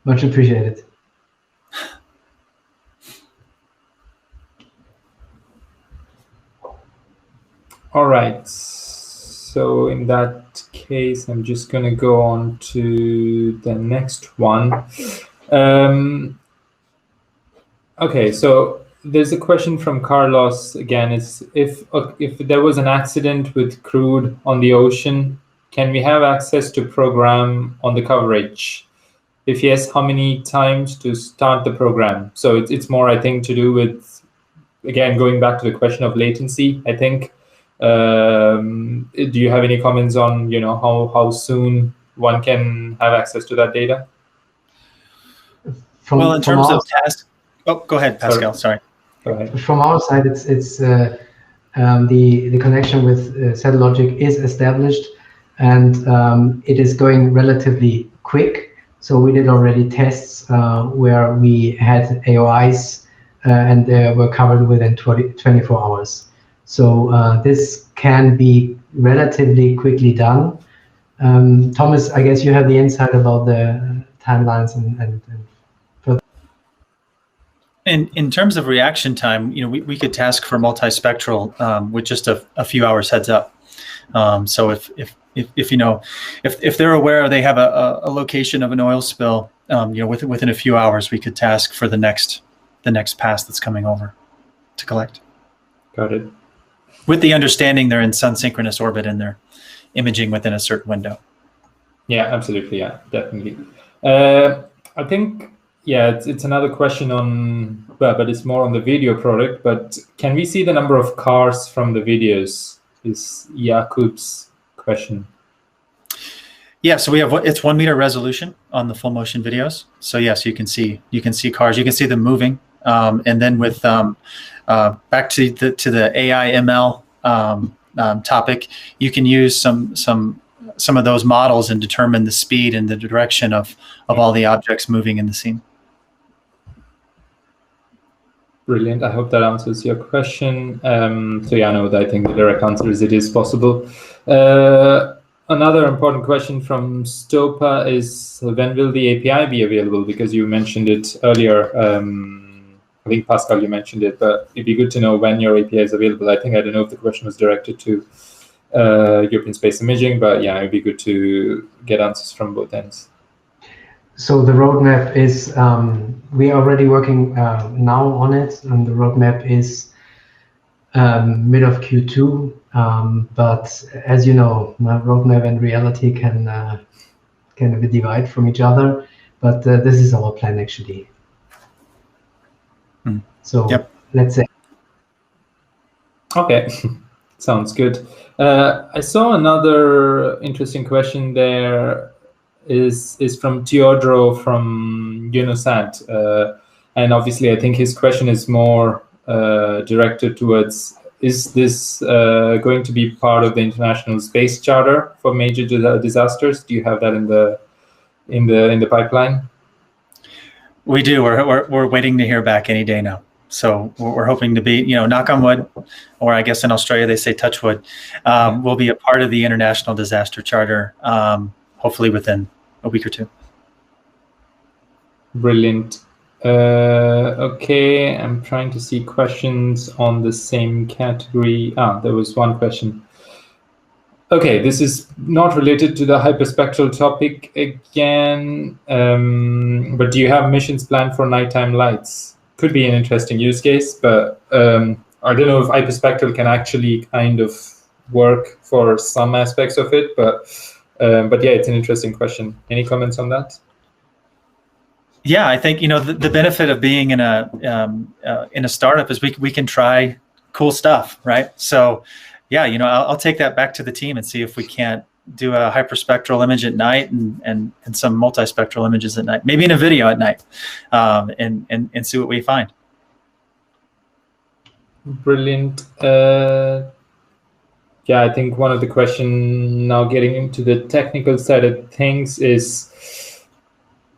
Much appreciated. All right. So in that case, I'm just going to go on to the next one. Okay, so there's a question from Carlos again. It's if there was an accident with crude on the ocean, can we have access to program on the coverage? If yes, how many times to start the program? So it's more, I think, to do with, again, going back to the question of latency, I think. Do you have any comments on how soon one can have access to that data? Well, in terms of task, go ahead, Pascal. Sorry. Go ahead. From our side, it's the connection with Satellogic is established, and it is going relatively quick. So we did already tests where we had AOIs and they were covered within 24 hours. So this can be relatively quickly done. Thomas, I guess you have the insight about the timelines and further. In terms of reaction time, we could task for multispectral with just a few hours heads up. So if they're aware they have a location of an oil spill, within a few hours we could task for the next pass that's coming over to collect. Got it. With the understanding they're in sun synchronous orbit and they're imaging within a certain window. Yeah, absolutely. Yeah, definitely. I think, it's another question on, but it's more on the video product. But can we see the number of cars from the videos? Is Jakub's question. Yeah, so we have it's 1 meter resolution on the full motion videos. So yes, you can see cars, you can see them moving, and then with back to the AI ML topic, you can use some of those models and determine the speed and the direction of all the objects moving in the scene. Brilliant. I hope that answers your question. I think the direct answer is it is possible. Another important question from Stopa is, when will the API be available? Because you mentioned it earlier. I think, Pascal, you mentioned it, but it'd be good to know when your API is available. I don't know if the question was directed to European Space Imaging, but yeah, it'd be good to get answers from both ends. So the roadmap is, we are already working now on it, and the roadmap is mid of Q2. But as you know, roadmap and reality can be divided from each other. But this is our plan, actually. So Let's say. Okay, sounds good. I saw another interesting question there. Is from Teodoro from NuSat, and obviously I think his question is more directed towards, is this going to be part of the International Space Charter for major disasters? Do you have that in the pipeline? We do. We're waiting to hear back any day now. So we're hoping to be, knock on wood, or I guess in Australia they say touch wood. We'll be a part of the International Disaster Charter, hopefully within a week or two. Brilliant. Okay, I'm trying to see questions on the same category. There was one question. Okay, this is not related to the hyperspectral topic again, but do you have missions planned for nighttime lights? Could be an interesting use case, but I don't know if hyperspectral can actually kind of work for some aspects of it, but yeah, it's an interesting question. Any comments on that? Yeah, I think the benefit of being in a startup is we can try cool stuff, right? So yeah, I'll take that back to the team and see if we can't do a hyperspectral image at night and some multispectral images at night, maybe in a video at night, and see what we find. Brilliant. Yeah, I think one of the questions now, getting into the technical side of things, is,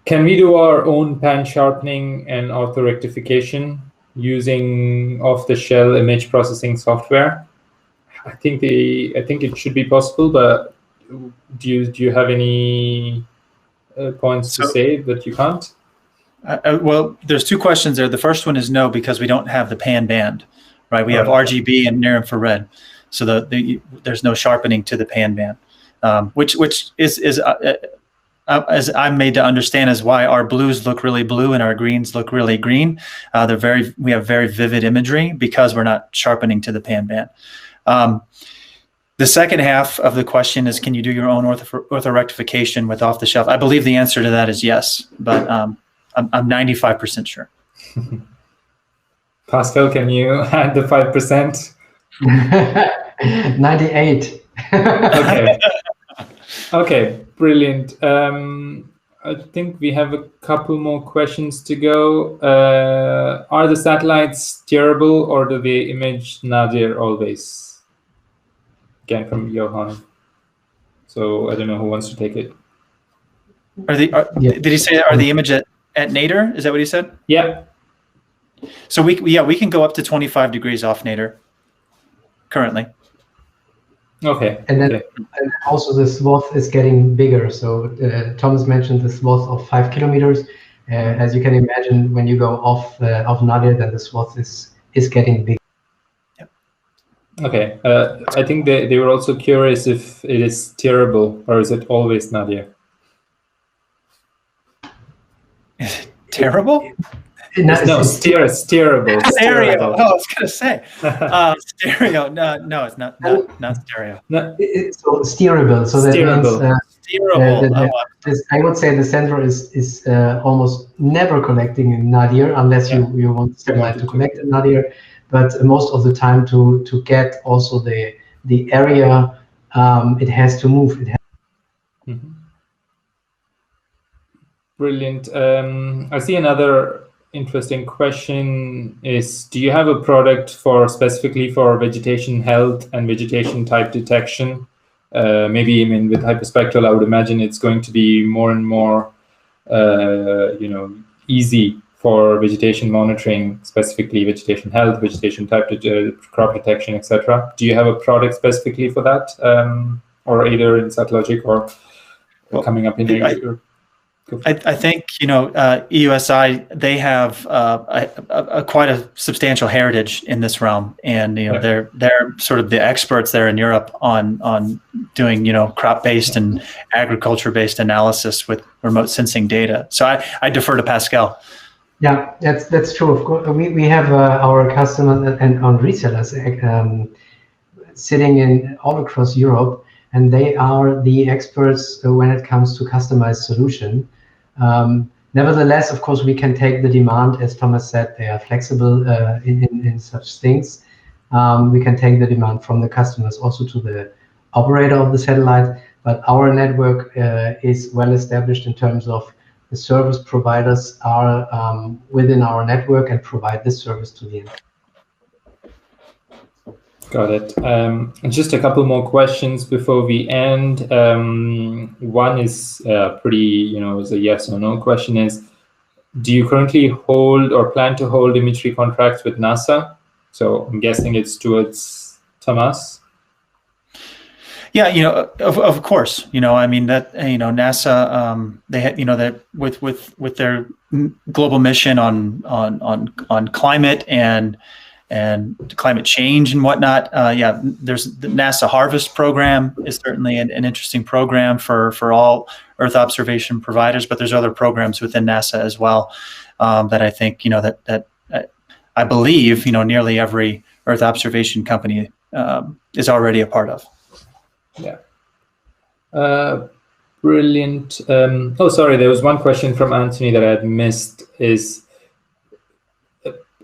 can we do our own pan sharpening and ortho rectification using off-the-shelf image processing software? I think it should be possible, but do you have any points to say that you can't? Well, there's two questions there. The first one is no, because we don't have the pan band, right? We have RGB and near infrared, so there's no sharpening to the pan band, which is as I'm made to understand, is why our blues look really blue and our greens look really green. We have very vivid imagery because we're not sharpening to the pan band. The second half of the question is, can you do your own ortho rectification with off the shelf? I believe the answer to that is yes, but I'm 95% sure. Pascal, can you add the 5%? 98. Okay. Okay, brilliant. I think we have a couple more questions to go. Are the satellites steerable or do they image nadir always? Again, from Johan. So I don't know who wants to take it. Did he say are the image at nadir? Is that what he said? Yeah. So we can go up to 25 degrees off nadir currently. Okay. And then and also the swath is getting bigger. So Thomas mentioned the swath of 5 kilometers. As you can imagine, when you go off nadir, then the swath is getting bigger. Okay. I think they were also curious if it is steerable or is it always nadir? Terrible? No, steerable. Stereo. Oh, I was gonna say stereo. No, it's not stereo. No. So steerable. So that Steerable. means I would say the sensor is almost never collecting in nadir unless you want the satellite to collect in nadir. But most of the time to get also the area, it has to move. Mm-hmm. Brilliant. I see another interesting question is, do you have a product specifically for vegetation health and vegetation type detection? Maybe with hyperspectral, I would imagine it's going to be more and more easy for vegetation monitoring, specifically vegetation health, vegetation type, crop detection, etc. Do you have a product specifically for that, or either in Satellogic or coming up in your? I think EUSI, they have quite a substantial heritage in this realm, and they're sort of the experts there in Europe on doing crop-based and agriculture-based analysis with remote sensing data. So I defer to Pascal. Yeah, that's true. Of course, we have our customers and on resellers sitting in all across Europe, and they are the experts when it comes to customized solution. Nevertheless, of course, we can take the demand, as Thomas said, they are flexible in such things. We can take the demand from the customers also to the operator of the satellite, but our network is well established in terms of the service providers are within our network and provide this service to the end. Got it. Just a couple more questions before we end. One is pretty, is a yes or no question is, do you currently hold or plan to hold imagery contracts with NASA? So I'm guessing it's towards Thomas. Yeah, of course, I mean that, NASA, they had, that with their global mission on climate and climate change and whatnot. There's the NASA Harvest program is certainly an interesting program for all Earth observation providers, but there's other programs within NASA as well that I think, that I believe, nearly every Earth observation company is already a part of. Yeah. Brilliant. Sorry, there was one question from Anthony that I had missed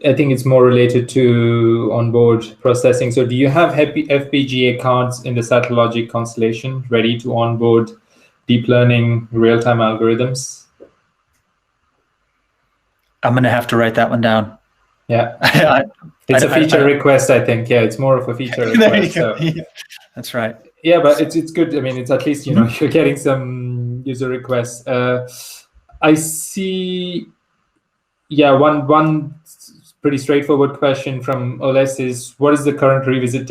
I think it's more related to onboard processing. So do you have FPGA cards in the Satellogic Constellation ready to onboard deep learning real-time algorithms? I'm going to have to write that one down. Yeah. It's a feature request, I think. Yeah, it's more of a feature request. So. Yeah, that's right. Yeah, but it's good. I mean, it's at least, you're getting some user requests. I see, one pretty straightforward question from Oles is, what is the current revisit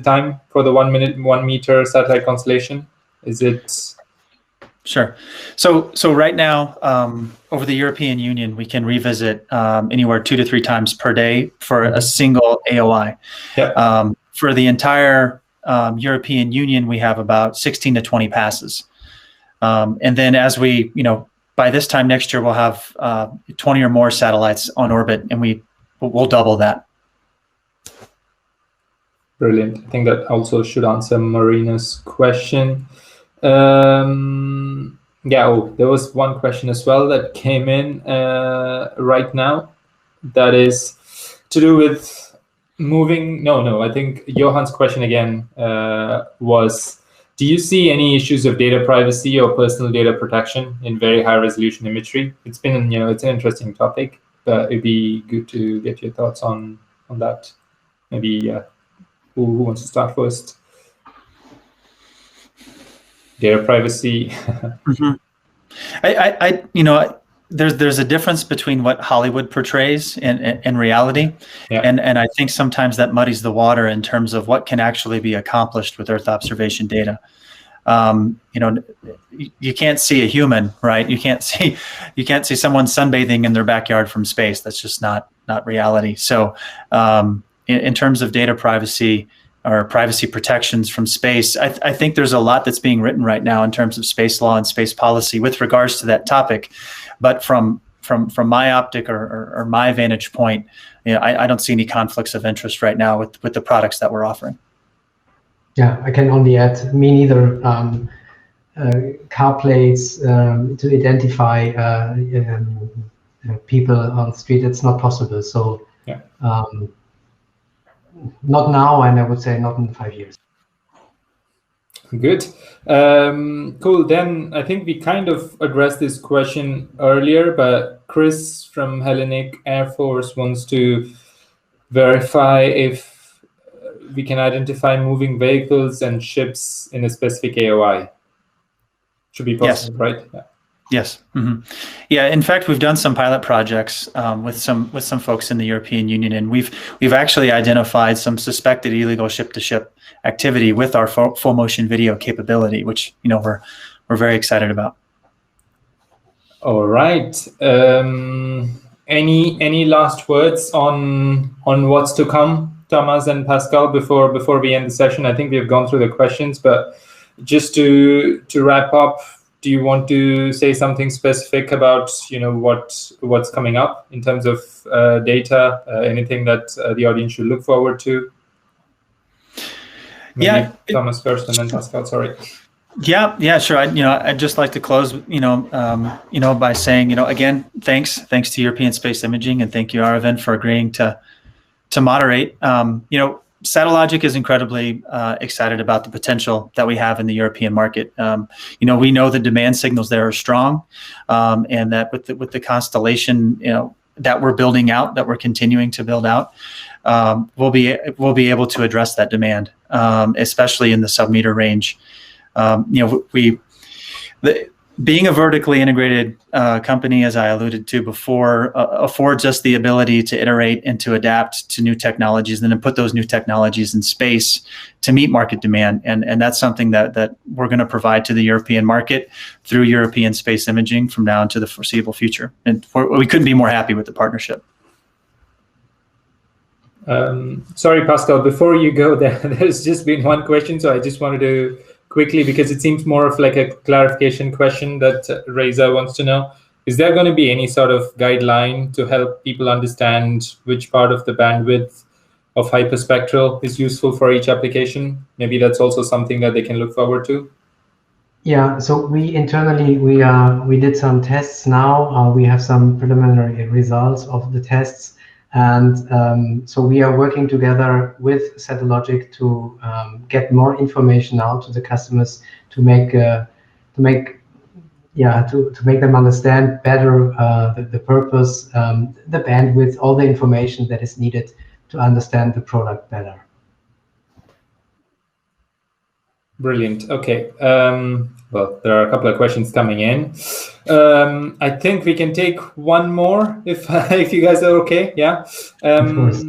time for the 1 minute, 1 meter satellite constellation? Is it? Sure. So right now, over the European Union, we can revisit anywhere 2 to 3 times per day for a single AOI. Yeah. For the entire European Union, we have about 16 to 20 passes. And then as we, by this time next year, we'll have 20 or more satellites on orbit, and we'll double that. Brilliant. I think that also should answer Marina's question. There was one question as well that came in right now that is to do with I think Johan's question again was, do you see any issues of data privacy or personal data protection in very high resolution imagery? It's been, it's an interesting topic, but it'd be good to get your thoughts on that. Maybe who wants to start first? Data privacy. Mm-hmm. There's a difference between what Hollywood portrays and reality, and I think sometimes that muddies the water in terms of what can actually be accomplished with Earth observation data. You can't see a human, right? You can't see someone sunbathing in their backyard from space. That's just not reality. So, in terms of data privacy or privacy protections from space, I think there's a lot that's being written right now in terms of space law and space policy with regards to that topic. But from my optic or my vantage point, I don't see any conflicts of interest right now with the products that we're offering. Yeah, I can only add, me neither. Car plates to identify people on the street, it's not possible. So not now, and I would say not in 5 years. Good. Cool. Then I think we kind of addressed this question earlier, but Chris from Hellenic Air Force wants to verify if we can identify moving vehicles and ships in a specific AOI. Should be possible, right? Yeah. Yes. Mm-hmm. Yeah. In fact, we've done some pilot projects with some folks in the European Union, and we've actually identified some suspected illegal ship-to-ship activity with our full motion video capability, which we're very excited about. All right. Any last words on what's to come, Thomas and Pascal, before we end the session? I think we have gone through the questions, but just to wrap up, do you want to say something specific about what's coming up in terms of data? Anything that the audience should look forward to? Maybe Thomas first, and then Pascal. Sorry. Yeah, sure. I'd just like to close, by saying, again, thanks to European Space Imaging, and thank you, Aravind, for agreeing to moderate. Satellogic is incredibly excited about the potential that we have in the European market. We know the demand signals there are strong, and that with the Constellation, that we're building out, that we're continuing to build out, we'll be able to address that demand, especially in the sub-meter range. Being a vertically integrated company, as I alluded to before, affords us the ability to iterate and to adapt to new technologies, and then put those new technologies in space to meet market demand. And that's something that we're going to provide to the European market through European Space Imaging from now into the foreseeable future. And we couldn't be more happy with the partnership. Sorry, Pascal, before you go, there's just been one question, so I just wanted to quickly, because it seems more of like a clarification question that Reza wants to know. Is there going to be any sort of guideline to help people understand which part of the bandwidth of hyperspectral is useful for each application? Maybe that's also something that they can look forward to. Yeah, so we internally, we did some tests now. We have some preliminary results of the tests. And so we are working together with Satellogic to get more information out to the customers to make them understand better the purpose, the bandwidth, all the information that is needed to understand the product better. Brilliant. Okay. Well, there are a couple of questions coming in. I think we can take one more if you guys are okay. Yeah. Of course.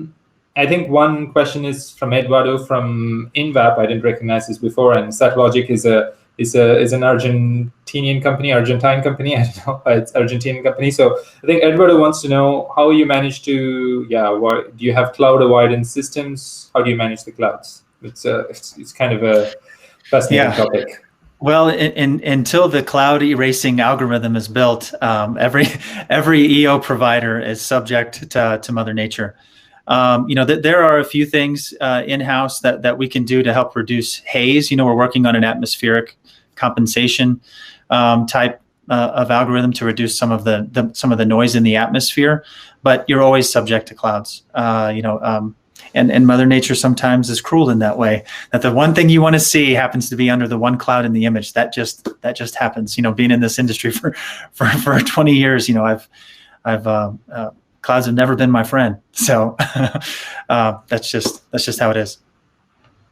I think one question is from Eduardo from INVAP. I didn't recognize this before. And Satellogic is an Argentine company. I don't know. It's Argentinian company. So I think Eduardo wants to know how you manage to. Do you have cloud avoidance systems? How do you manage the clouds? It's kind of a fascinating topic. Well, until the cloud erasing algorithm is built, every EO provider is subject to Mother Nature. There are a few things in-house that we can do to help reduce haze. We're working on an atmospheric compensation type of algorithm to reduce some of the noise in the atmosphere. But you're always subject to clouds. And Mother Nature sometimes is cruel in that way, that the one thing you want to see happens to be under the one cloud in the image. That just happens. Being in this industry for 20 years, clouds have never been my friend. So that's just how it is.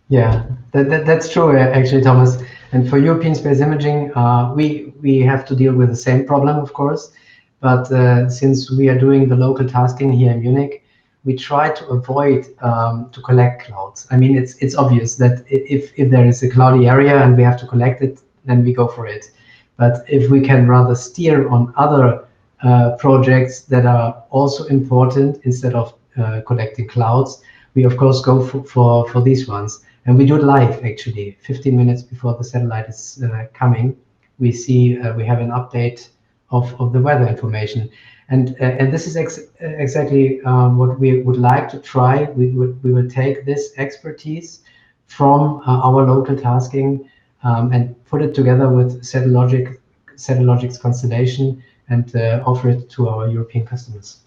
Yeah, that's true, actually, Thomas. And for European space imaging, we have to deal with the same problem, of course. But since we are doing the local tasking here in Munich, we try to avoid to collect clouds. I mean, it's obvious that if there is a cloudy area and we have to collect it, then we go for it. But if we can rather steer on other projects that are also important instead of collecting clouds, we of course go for these ones. And we do it live, actually. 15 minutes before the satellite is coming, we see we have an update of the weather information. And this is exactly what we would like to try. We will take this expertise from our local tasking and put it together with Satellogic's Constellation and offer it to our European customers.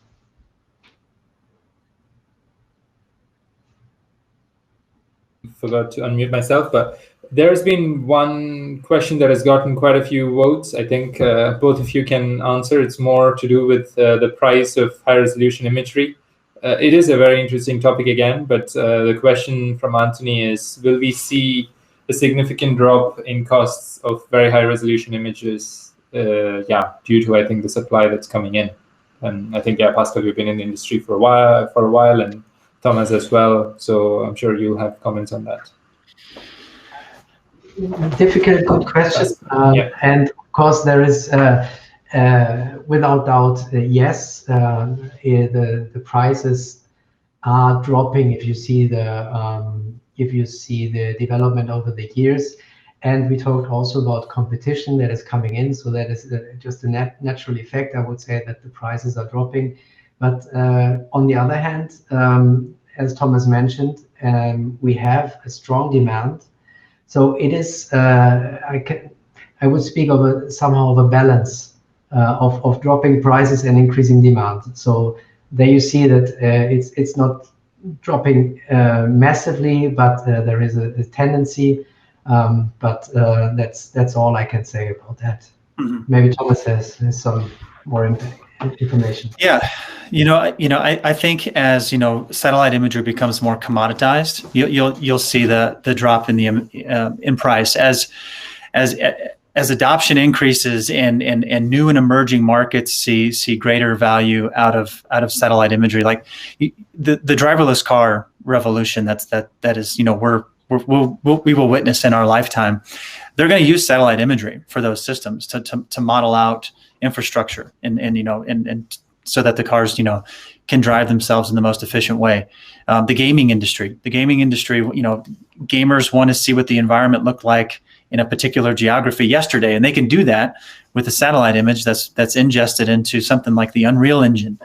Forgot to unmute myself, but there's been one question that has gotten quite a few votes. I think both of you can answer. It's more to do with the price of high resolution imagery. It is a very interesting topic again, but the question from Anthony is, will we see a significant drop in costs of very high resolution images due to, I think, the supply that's coming in? And I think, Pascal, you've been in the industry for a while, and Thomas as well, so I'm sure you'll have comments on that. Difficult, good question. And of course, there is, without doubt, yes, the prices are dropping if you see the development over the years. And we talked also about competition that is coming in, so that is just a natural effect. I would say that the prices are dropping. But on the other hand, as Thomas mentioned, we have a strong demand. So it is, I would speak of somehow of a balance of dropping prices and increasing demand. So there you see that it's not dropping massively, but there is a tendency. But that's all I can say about that. Mm-hmm. Maybe Thomas has some more information. Yeah, I think as satellite imagery becomes more commoditized, you'll see the drop in the in price as adoption increases and new and emerging markets see greater value out of satellite imagery, like the driverless car revolution that is we will witness in our lifetime. They're going to use satellite imagery for those systems to model out infrastructure and so that the cars can drive themselves in the most efficient way. The gaming industry, gamers want to see what the environment looked like in a particular geography yesterday, and they can do that with a satellite image that's ingested into something like the Unreal Engine.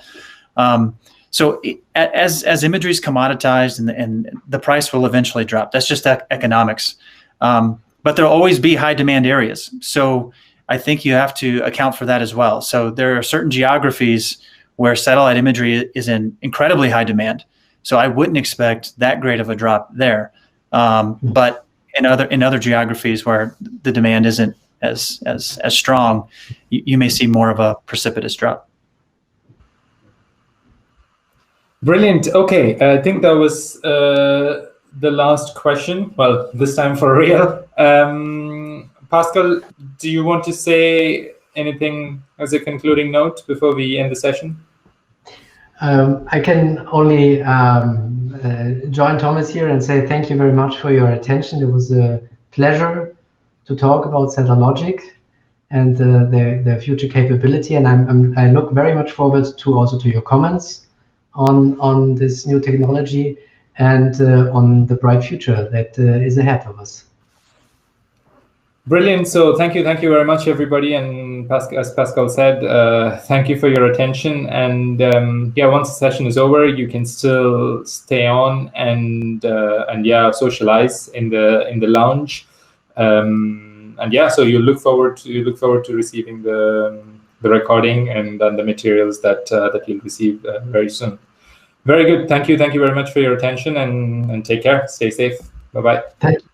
So as imagery is commoditized and the price will eventually drop. That's just economics. But there'll always be high demand areas. So I think you have to account for that as well. So there are certain geographies where satellite imagery is in incredibly high demand. So I wouldn't expect that great of a drop there. But in other geographies where the demand isn't as strong, you may see more of a precipitous drop. Brilliant. Okay, I think that was the last question. Well, this time for real. Pascal, do you want to say anything as a concluding note before we end the session? I can only join Thomas here and say thank you very much for your attention. It was a pleasure to talk about Satellogic and the future capability, and I look very much forward to your comments on this new technology and on the bright future that is ahead of us. Brilliant. So thank you very much, everybody. And as Pascal said, thank you for your attention. And once the session is over, you can still stay on and socialize in the lounge. So you look forward to receiving the recording and then the materials that you'll receive very soon. Very good. Thank you. Thank you very much for your attention, and take care. Stay safe. Bye-bye. Thank you.